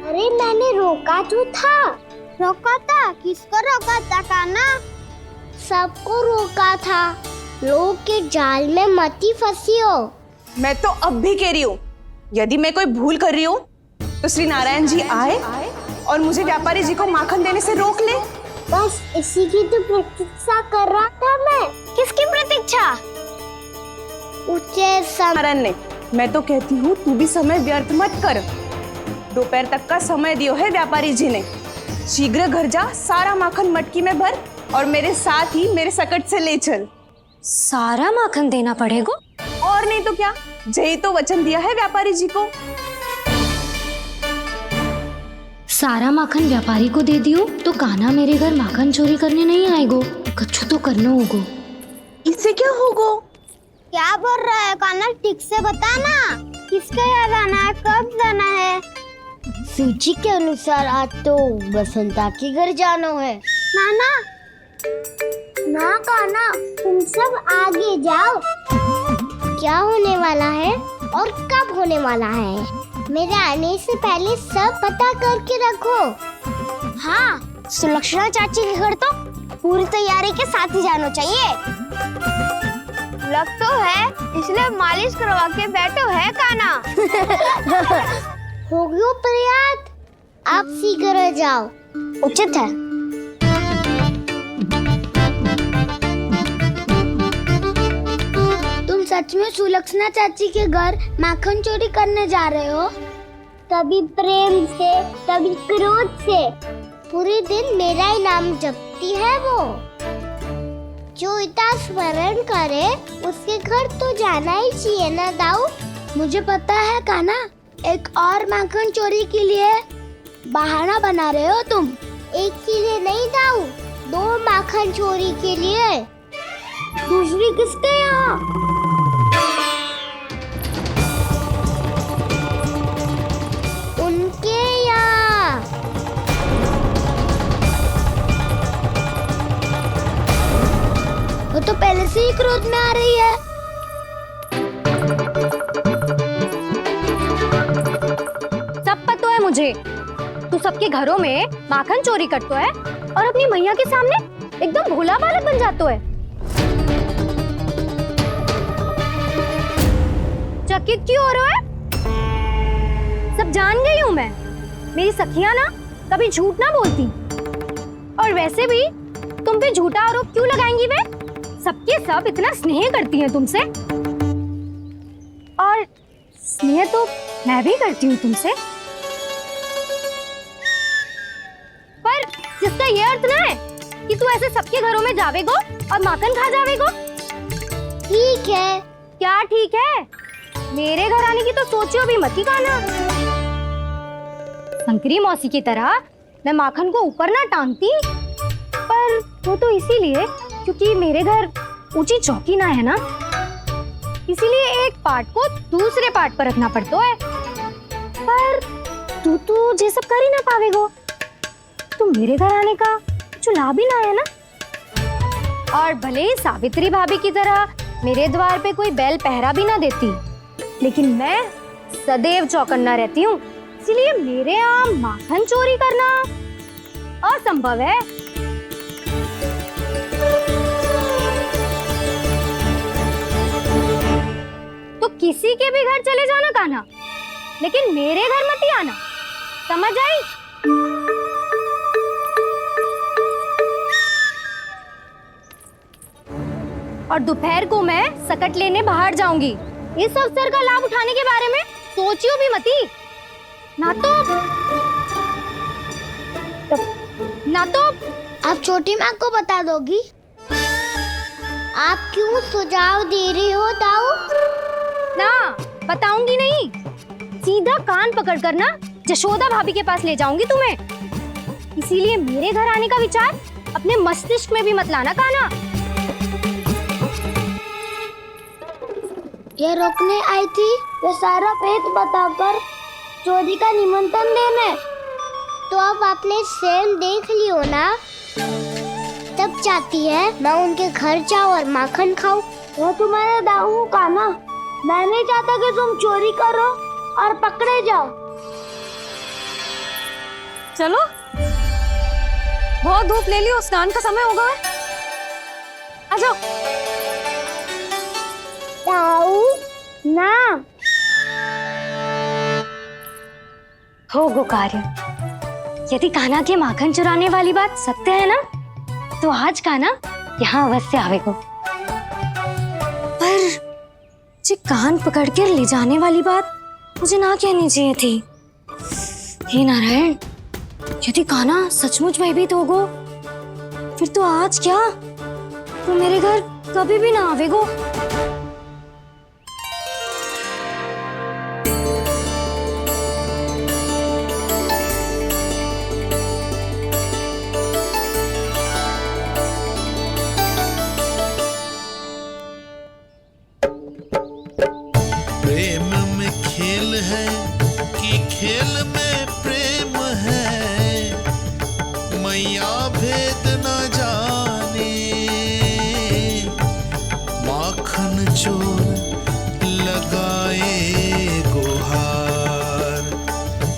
अरे मैंने रोका तो था। रोका था? किसको रोका था कान्हा? सबको रोका था। लोग के जाल में मत ही फंसी हो। मैं तो अब भी कह रही हूँ, यदि मैं कोई भूल कर रही हूँ तो श्री नारायण जी आए और मुझे व्यापारी जी को माखन देने से रोक ले। बस इसी की तो प्रतीक्षा कर रहा था मैं। किसकी प्रतीक्षा? नारायण ने। मैं तो कहती हूँ तू भी समय व्यर्थ मत कर। दोपहर तक का समय दियो है व्यापारी जी ने। शीघ्र घर जा, सारा माखन मटकी में भर और मेरे साथ ही मेरे सकट से ले चल। सारा माखन देना पड़ेगा? और नहीं तो क्या, जय तो वचन दिया है व्यापारी जी को। सारा माखन व्यापारी को दे दियो तो कान्हा मेरे घर माखन चोरी करने नहीं आएगो, कछु तो करना होगो। इससे क्या होगो? क्या बोल रहा है कान्हा, ठीक से बता ना, किसका याद आना है, कब जाना है? सूची के अनुसार आज तो बसंता के घर जाना है। नाना ना कान्हा, तुम सब आगे जाओ। क्या होने वाला है और कब होने वाला है, मेरे आने से पहले सब पता करके रखो। हाँ, सुलक्षणा चाची के घर तो पूरी तैयारी के साथ ही जाना चाहिए। लग तो है, इसलिए मालिश करवा के बैठो है कान्हा। हो गयो प्रयास, आप शीघ्र जाओ। उचित है। तुम सच में सुलक्षणा चाची के घर माखन चोरी करने जा रहे हो? कभी प्रेम से, कभी क्रोध से, पूरे दिन मेरा ही नाम जपती है वो। जो इतना स्मरण करे उसके घर तो जाना ही चाहिए ना दाऊ। मुझे पता है कान्हा, एक और माखन चोरी के लिए बहाना बना रहे हो तुम। एक के लिए नहीं दाऊ, 2 माखन चोरी के लिए। दूसरी किसके यहाँ? उनके यहाँ। वो तो पहले से ही क्रोध में आ रही है। सब पता है मुझे, तू सबके घरों में माखन चोरी करतो है और अपनी मैया के सामने एकदम भोला बालक बन जातो है। चकित क्यों हो रहे हो? सब जान गई हूँ मैं, मेरी सखियां ना कभी झूठ ना बोलती। और वैसे भी तुम पे झूठा आरोप क्यों लगाएंगी वे? सबके सब इतना स्नेह करती हैं तुमसे, और स्नेह तो मैं भी करती हूँ तुमसे। पर जिसका ये अर्थ ना है कि तू ऐसे सबके घरों में जावेगो और माखन खा जावेगो। ठीक है। क्या ठीक है? मेरे घर आने की तो सोचियो भी मत ही कान्हा। शंकरी मौसी की तरह मैं माखन को ऊपर ना टांगती, पर वो तो इसीलिए क्योंकि मेरे घर ऊंची चौकी ना है ना, इसीलिए एक पार्ट को दूसरे पार्ट पर रखना पड़ता है। पर तू तो ये सब कर ही ना पावेगो, तो मेरे घर आने का कुछ लाभ ही ना है ना। और भले ही सावित्री भाभी की तरह मेरे द्वार पे कोई बैल पहरा भी ना देती, लेकिन मैं सदैव चौकन्ना रहती हूँ, इसलिए मेरे यहाँ माखन चोरी करना असंभव है। तो किसी के भी घर चले जाना कान्हा, लेकिन मेरे घर मत ही आना, समझ आई? और दोपहर को मैं सकट लेने बाहर जाऊंगी। इस अवसर का लाभ उठाने के बारे में सोचियो भी मती, ना तो आप छोटी माँ को बता दोगी? आप क्यों सुझाव दे रही हो दाऊ? ना, बताऊंगी नहीं, सीधा कान पकड़ कर ना जशोदा भाभी के पास ले जाऊंगी तुम्हें। इसीलिए मेरे घर आने का विचार अपने मस्तिष्क में भी मत लाना कान्हा। ये रोकने आई थी ये सारा भेद बताकर चोरी का निमंत्रण देने, तो अब आपने स्वयं देख लियो ना। तब चाहती है मैं उनके घर जाऊँ और माखन खाऊं। वो तुम्हारा दाऊ कान्हा, मैं नहीं चाहता कि तुम चोरी करो और पकड़े जाओ। चलो, बहुत धूप ले लियो, स्नान का समय होगा। आ जाओ। दाऊ ना होगो कार्य। यदि कान्हा के माखन चुराने वाली बात सत्य है ना, तो आज कान्हा यहाँ अवश्य आवेगो। पर जे कान पकड़ कर ले जाने वाली बात मुझे ना कहनी चाहिए थी। हे नारायण, यदि कान्हा सचमुच भयभीत होगो, फिर तो आज क्या, तो मेरे घर कभी भी ना आवेगो। प्रेम में खेल है कि खेल में प्रेम है, मैया भेद न जाने। माखन चोर लगाए गुहार,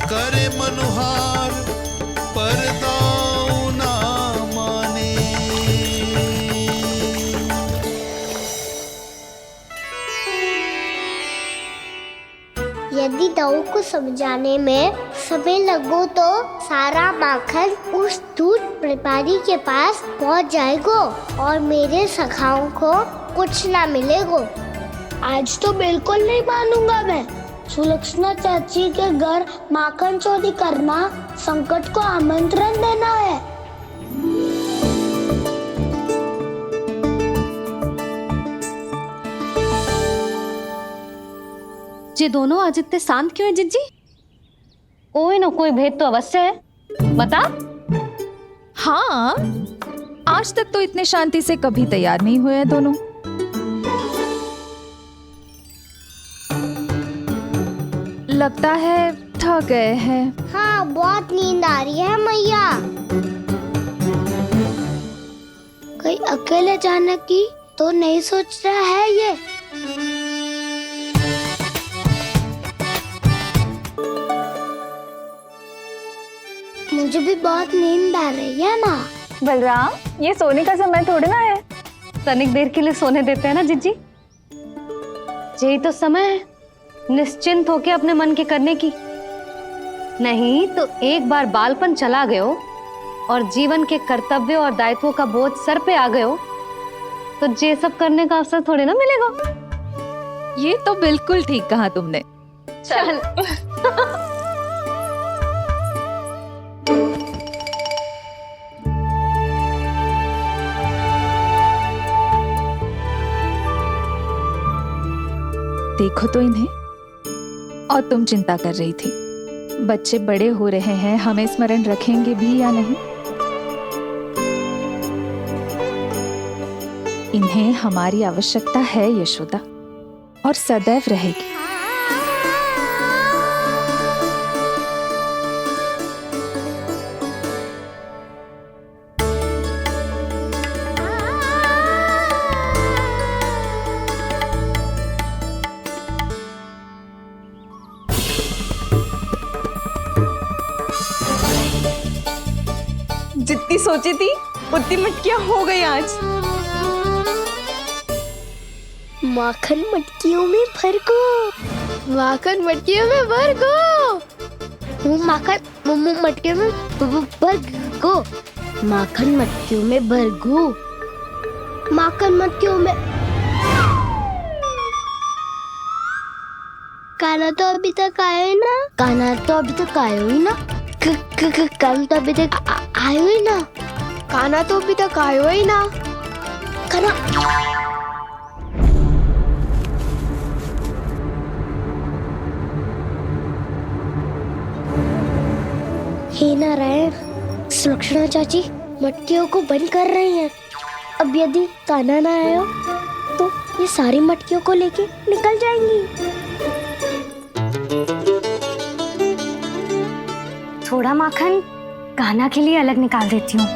करे मनुहार पर दाऊ ना माने। यदि दाऊ को समझाने में समय लगो तो सारा माखन उस दूध व्यापारी के पास पहुंच जाएगो और मेरे सखाओं को कुछ ना मिलेगो। आज तो बिल्कुल नहीं मानूंगा मैं। सुलक्षणा चाची के घर माखन चोरी करना संकट को आमंत्रण देना है। ये दोनों आज इतने शांत क्यों है जिज्जी? कोई ना कोई भेद तो अवश्य है, बता। हाँ, आज तक तो इतने शांति से कभी तैयार नहीं हुए हैं दोनों। लगता है थक गए हैं। हाँ, बहुत नींद आ रही है मैया। कहीं अकेले जाने की तो नहीं सोच रहा है ये? मुझे भी बहुत नींद आ रही है माँ। बलराम, ये सोने का समय थोड़ी ना है। तनिक देर के लिए सोने देते हैं ना जिज्जी। यही तो समय है निश्चिंत होके अपने मन के करने की। नहीं तो एक बार बालपन चला गयो और जीवन के कर्तव्यों और दायित्वों का बोझ सर पे आ गयो तो ये सब करने का अवसर थोड़े ना मिलेगा। ये तो बिल्कुल ठीक कहा तुमने। चल। देखो तो इन्हें। और तुम चिंता कर रही थी बच्चे बड़े हो रहे हैं, हमें स्मरण रखेंगे भी या नहीं। इन्हें हमारी आवश्यकता है यशोदा, और सदैव रहेगी। जितनी सोची थी उतनी मटकियां हो गई आज। माखन मटकियों में भर को। माखन मटकियों में भर को। माखन मटकियों में भर को। माखन मटकियों में भर को। माखन मटकियों में। काना तो अभी तक आया ही ना। काना तो अभी तक आया ही ना। काना तो अभी तक आयो ही ना। काना तो अभी तक आयो ही ना। काना हे नारायण, सुलक्षणा चाची मटकियों को बंद कर रही हैं। अब यदि काना ना आया तो ये सारी मटकियों को लेके निकल जाएंगी। थोड़ा माखन कान्हा के लिए अलग निकाल देती हूँ।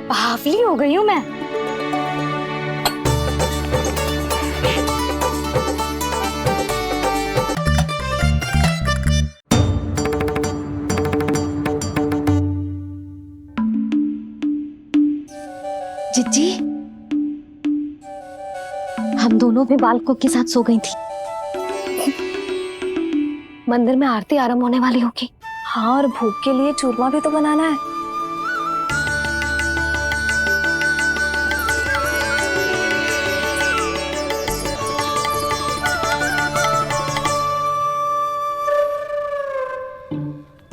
बावली हो गई हूँ मैं। जिज्जी, हम दोनों भी बालकों के साथ सो गई थी। मंदिर में आरती आरंभ होने वाली होगी। हाँ, और भूख के लिए चूरमा भी तो बनाना है।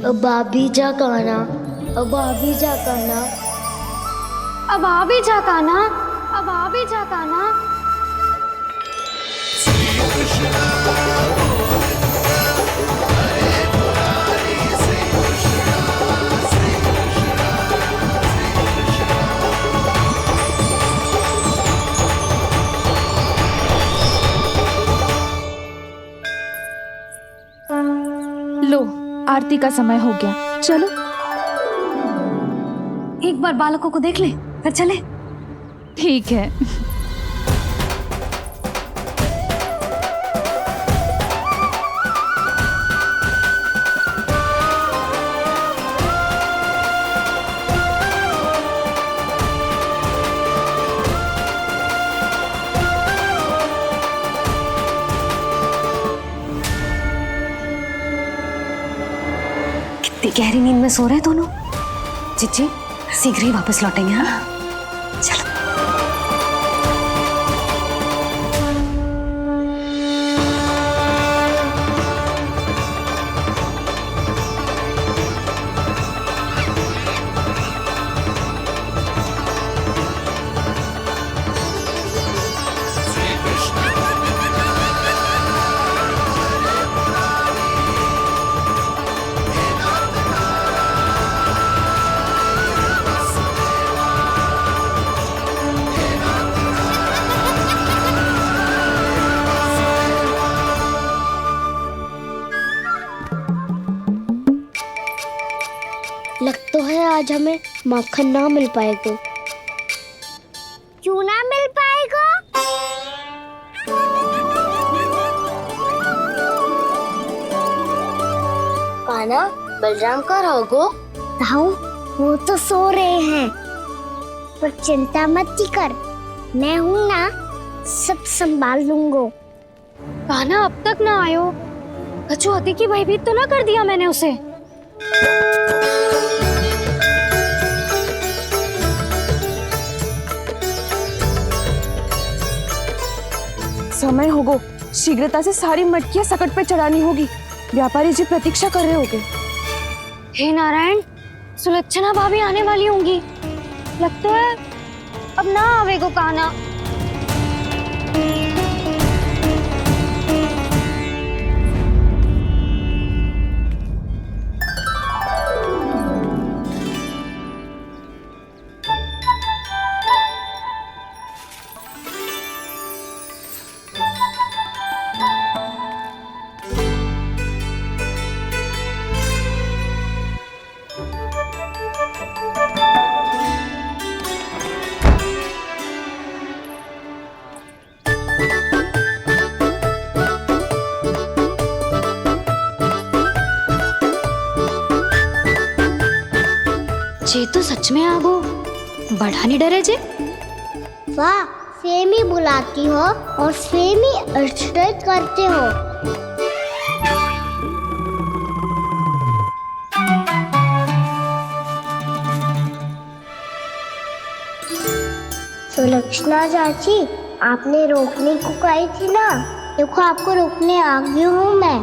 अब आ भी जा काना, अब आ भी जा काना, अब आ भी जा काना, अब आ भी जा काना। लो, आरती का समय हो गया, चलो। एक बार बालकों को देख ले, फिर चले। ठीक है। कितनी गहरी नींद में सो रहे हैं दोनों। जीजी शीघ्र ही वापस लौटेंगे। हाँ चलो। लग तो है आज हमें माखन ना मिल पाएगा। क्यों ना मिल पाएगा? काना, बलराम का रहोगो? ताऊ, वो तो सो रहे हैं, पर चिंता मत कर, मैं हूँ ना, सब संभाल लूंगा। कान्हा अब तक ना आयो, कछु अति की भयभीत तो ना कर दिया मैंने उसे? समय होगो, शीघ्रता से सारी मटकियां सकट पे चढ़ानी होगी। व्यापारी जी प्रतीक्षा कर रहे होंगे। हे नारायण, सुलक्षणा भाभी आने वाली होंगी। लगता है अब ना आवेगो कान्हा। जे तो सच में आगो, बड़ा नहीं डरे जे। वाह, सेम ही बुलाती हो और सेम ही अर्चना करते हो। सुलक्षणा चाची, आपने रोकने को कही थी ना, देखो आपको रोकने आ गई हूँ मैं।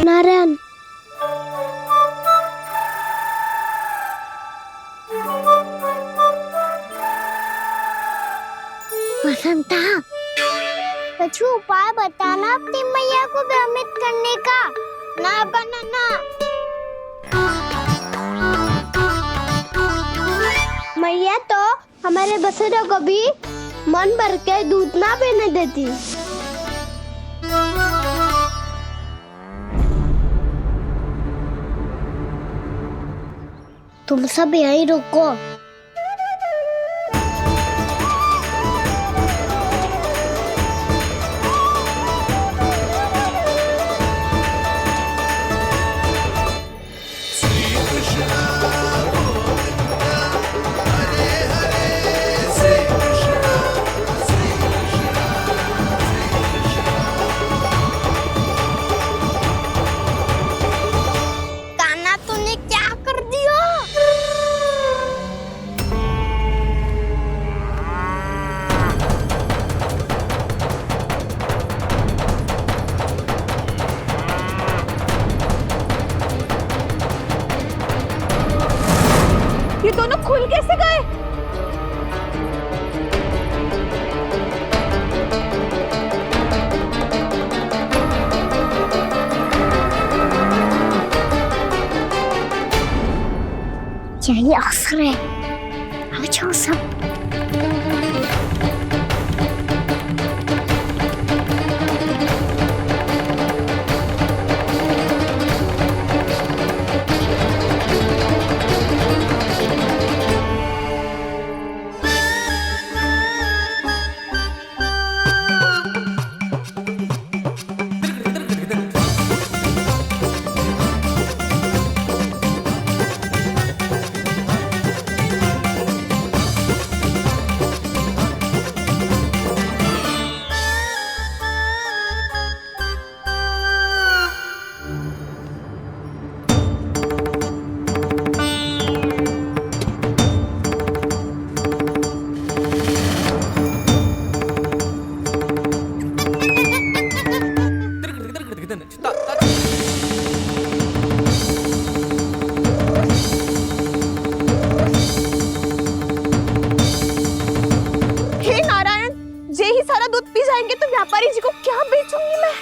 नारायण, वसंता, कुछ उपाय बताना अपनी मैया को भ्रमित करने का। ना बनाना। मैया तो हमारे बसेरों को भी मन भर के दूध ना पीने देती। तुम सब यहीं रुको। ये दोनों खुल कैसे गए? यही अवसर है, आ जाओ सब। हे नारायण, जे ही सारा दूध पी जाएंगे तो व्यापारी जी को क्या बेचूंगी मैं?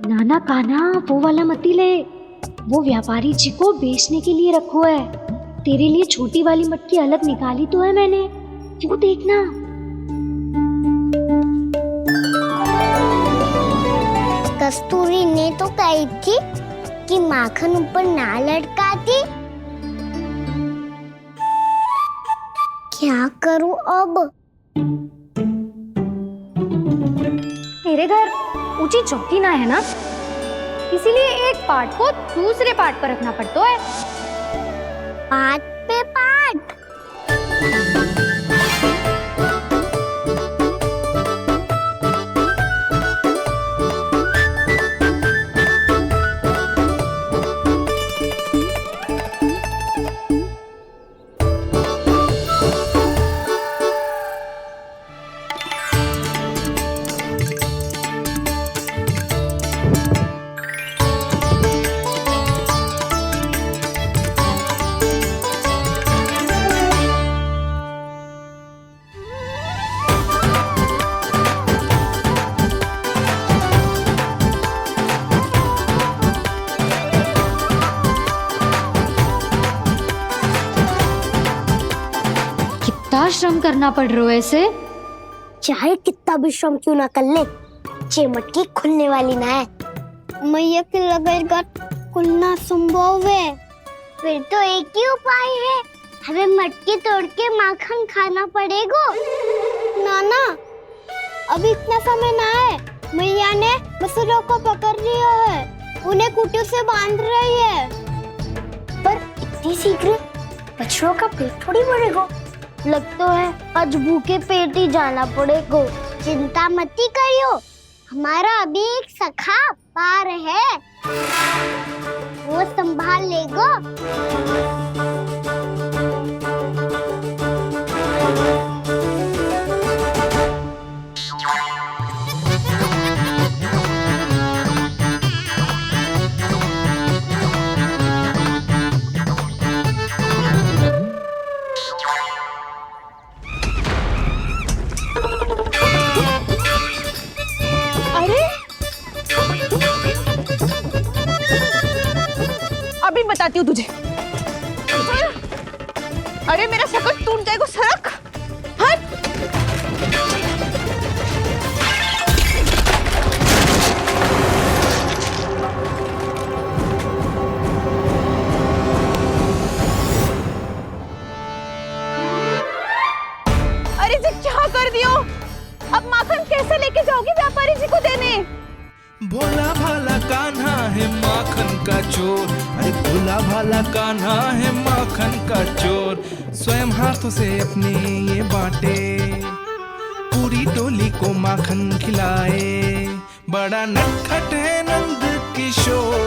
नाना कान्हा, वो वाला मती ले, वो व्यापारी जी को बेचने के लिए रखो है। तेरे लिए छोटी वाली मटकी अलग निकाली तो है मैंने, वो देखना। कस्तूरी ने तो कही थी कि माखन ऊपर ना लटकाती। क्या करूं अब? तेरे घर ऊंची चौकी ना है ना, इसीलिए एक पार्ट को दूसरे पार्ट पर रखना पड़ता है। पार्ट पे पार्ट। कितना श्रम करना पड़ रहा है इसे। चाहे कितना भी श्रम क्यों ना कर ले, ये मटकी खुलने वाली ना है। मैया के लगेगा खुलना संभव है। फिर तो एक ही उपाय है, हमें मटकी तोड़ के माखन खाना पड़ेगा। नाना, अभी इतना समय ना है। मैया ने बछड़ों को पकड़ लिया है, उन्हें कुटियों से बांध रही है। पर इतनी शीघ्र बछड़ों का पेट थोड़ी भरेगा। लगता है आज भूखे पेट ही जाना पड़ेगा। चिंता मत करियो, हमारा अभी एक सखा पार है, वो संभाल लेगा। अभी बताती हूँ तुझे। अरे मेरा शकल टूट जाएगा, सरक हट। अरे जी क्या कर दियो? अब माखन कैसे लेके जाओगी व्यापारी जी को देने? भोला भाला कान्हा है माखन का चोर, अरे भोला भाला कान्हा है माखन का चोर। स्वयं हाथों से अपने ये बांटे, पूरी टोली को माखन खिलाए। बड़ा नटखट है नंद किशोर।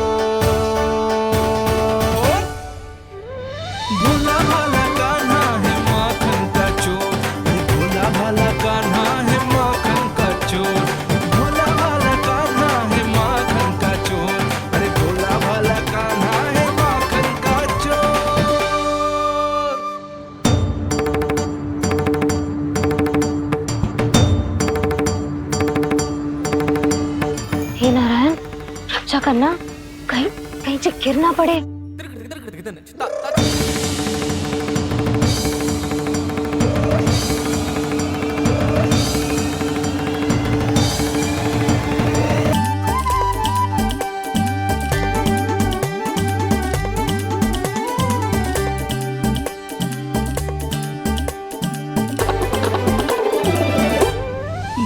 ना पड़े।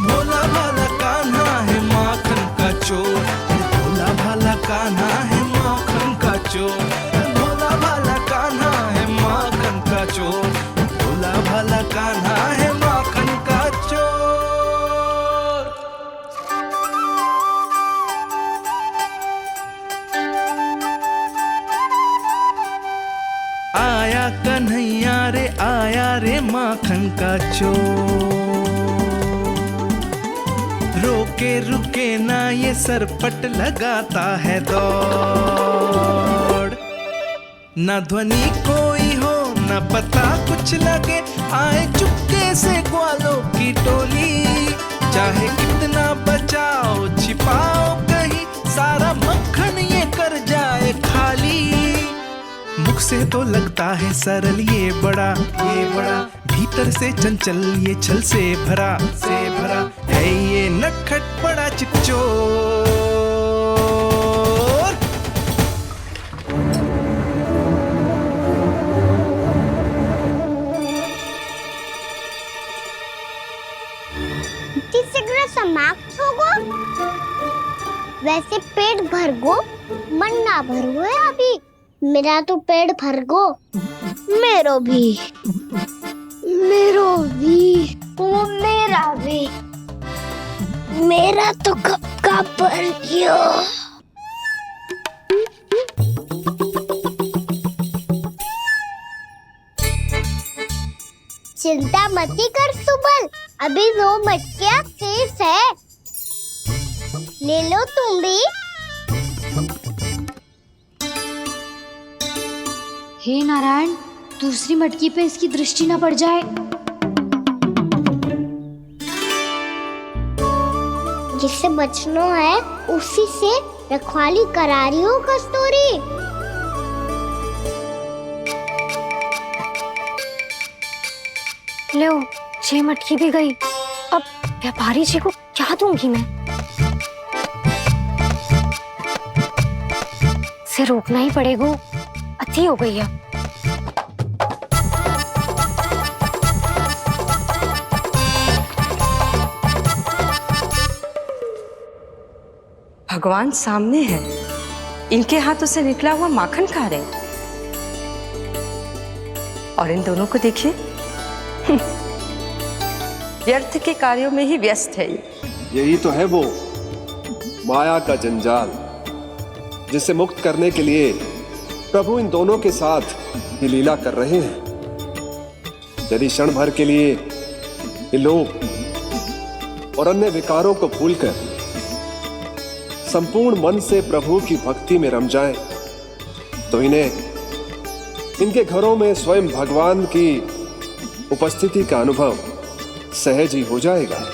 भोला भाला कान्हा है माखन का चोर, भोला भाला कान्हा है माखन का चोर, भोला भाला कान्हा है माखन का चोर, भोला भाला कान्हा है माखन का चोर। आया कन्हैया रे आया रे माखन का चोर, रोके रुके ना ये सरपट लगाता है दौड़, ना ध्वनि कोई हो ना पता कुछ लगे, आए चुपके से ग्वालों की टोली, चाहे कितना बचाओ छिपाओ कहीं, सारा मक्खन ये कर जाए खाली। मुख से तो लगता है सरल ये बड़ा भीतर से चंचल ये छल से भरा है ये नटखट बड़ा चिकचोर। तीसरा समाप्त होगो, वैसे पेट भर गो मन ना भरो है अभी। मेरा तो पेट भर गो, मेरो भी मेरा तो कब का भर गयो। चिंता मती कर सुबल, अभी 2 मटकियां शेष है, ले लो तुम भी। हे नारायण, दूसरी मटकी पे इसकी दृष्टि न पड़ जाए। जिससे बचना है उसी से रखवाली करा रही हो कस्तूरी। लो, 6 मटकी भी गई। अब व्यापारी जी को क्या दूंगी मैं? इसे रोकना ही पड़ेगा, अति हो गई है। भगवान सामने है, इनके हाथों से निकला हुआ माखन खा रहे हैं, और इन दोनों को देखिए व्यर्थ के कार्यों में ही व्यस्त है। यही तो है वो माया का जंजाल, जिसे मुक्त करने के लिए प्रभु इन दोनों के साथ ये लीला कर रहे हैं। यदि क्षण भर के लिए ये लोग और अन्य विकारों को भूलकर संपूर्ण मन से प्रभु की भक्ति में रम जाएं, तो इन्हें इनके घरों में स्वयं भगवान की उपस्थिति का अनुभव सहज ही हो जाएगा।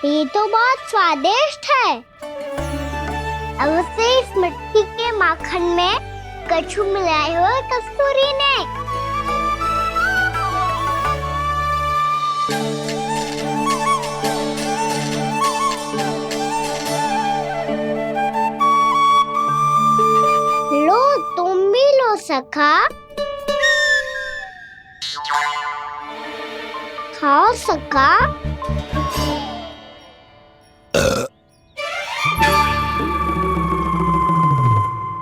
ये तो बहुत स्वादिष्ट है। अवश्य इस मिट्टी के माखन में कछु मिलाए हो कस्तूरी ने। लो, तुम भी लो सखा, खाओ सखा।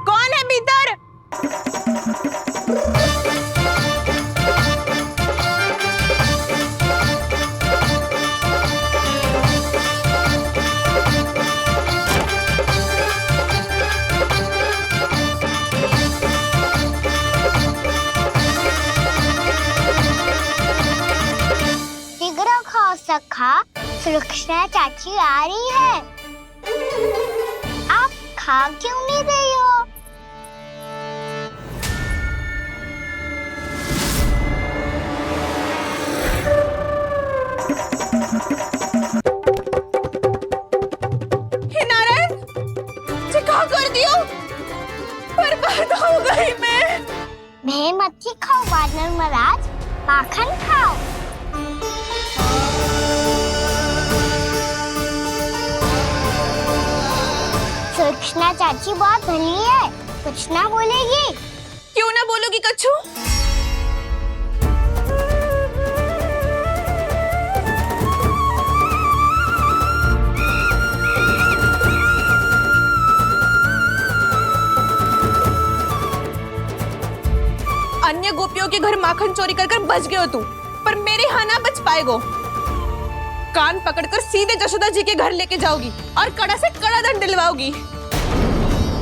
कौन है भीतर? रखा, सुलक्षणा चाची आ रही है। आप खा क्यों नहीं रही हो? हे नारायण, ये क्या कर दियो? बर्बाद हो गई मैं मच्छी खाओ वानर महाराज, माखन खाओ। सुलक्षणा चाची बहुत भली है, कुछ ना बोलेगी। क्यों ना बोलोगी कच्छू? अन्य गोपियों के घर माखन चोरी कर कर बच गए हो तू, पर मेरे यहाँ ना बच पाएगो। कान पकड़कर सीधे जशोदा जी के घर लेके जाओगी और कड़ा से कड़ा दंड दिलवाओगी।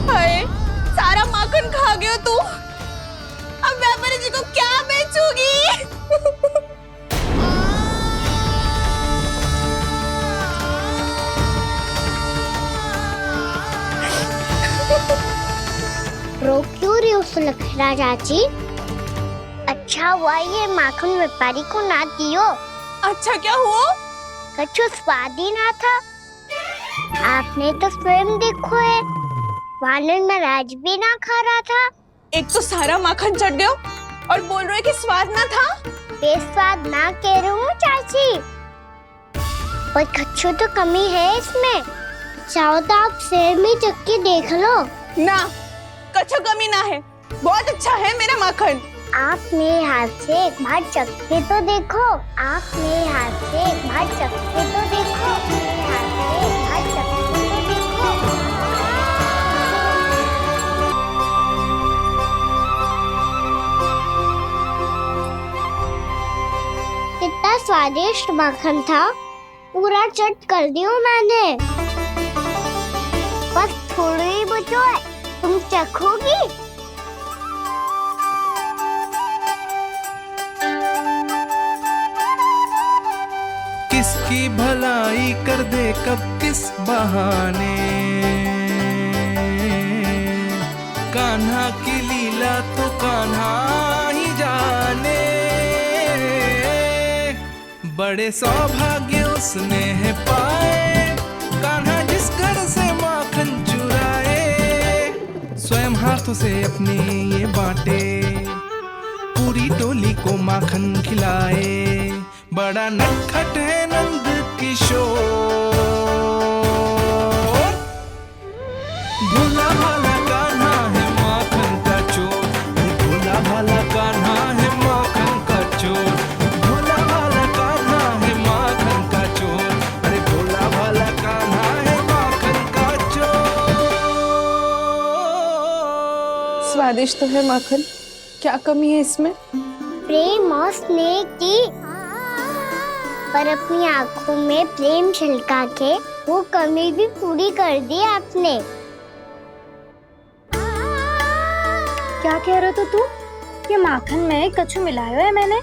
हाय, सारा माखन खा गए हो तू। अब व्यापारी जी को क्या बेचूगी? रो क्यों रही हो सुलक्षणा चाची? अच्छा हुआ ये माखन व्यापारी को ना दियो। अच्छा क्या हुआ? कछु स्वाद ही ना था। आपने तो स्वयं देखो है, वानर महाराज भी ना खा रहा था। एक तो सारा माखन चढ़ गयो और बोल रहे कि स्वाद ना था। बेस्वाद ना कह रही हूँ चाची, पर कछु तो कमी है इसमें। चाहो तो आप शहर में चक्की देख लो। ना, कछु कमी ना है, बहुत अच्छा है मेरा माखन। आप मेरे हाथ से एक बार चखके तो देखो। आप मेरे हाथ से एक बार चखके तो देखो। मेरे हाथ से एक बार चखके तो देखो। कितना स्वादिष्ट माखन था, पूरा चट कर दिया मैंने। बस थोड़ी ही बचो है, तुम चखोगी? किसकी भलाई कर दे कब किस बहाने, कान्हा की लीला तो कान्हा ही जाने। बड़े सौभाग्य उसने है पाए, कान्हा जिस घर से माखन चुराए। स्वयं हाथों से अपने ये बांटे, पूरी टोली को माखन खिलाए। बड़ा नटखट है नंद किशोर, भोला भाला कान्हा है माखन का चोर। भोला भाला कान्हा है माखन का चोर। भोला भाला कान्हा है माखन का चोर। अरे भोला भाला कान्हा है माखन का चोर। स्वादिष्ट तो है माखन, क्या कमी है इसमें? प्रेम और स्नेह की, पर अपनी आंखों में प्रेम छलका के वो कमी भी पूरी कर दी आपने। क्या कह रहे हो तू? ये माखन में कछु मिलायो है मैंने,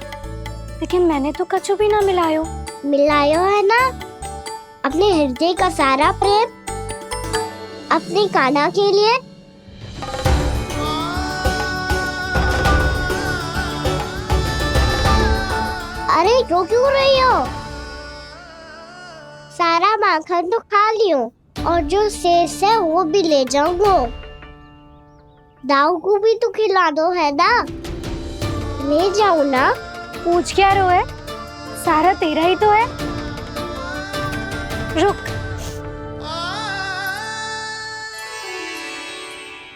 लेकिन मैंने तो कछु भी ना मिलायो। मिलायो है ना अपने हृदय का सारा प्रेम अपनी कान्हा के लिए। अरे रो क्यों रही हो? सारा माखन तो खा लियो और जो शेष है वो भी ले जाऊंगा। दाऊ को भी तो खिला दो है ना, ले जाऊं ना। पूछ क्या रो है, सारा तेरा ही तो है। रुक,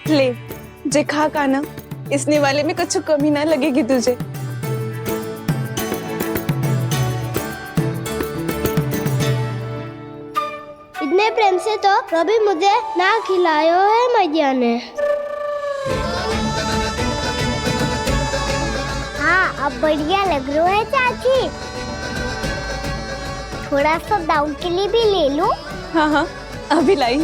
ले जे खा कान्हा, इसने वाले में कुछ कमी ना लगेगी तुझे। इतने प्रेम से तो कभी मुझे ना खिलायो है मैया ने। हाँ, अब बढ़िया लग रहा है चाची। थोड़ा सा दाऊ के लिए भी ले लूं? हाँ हाँ, अभी लाई।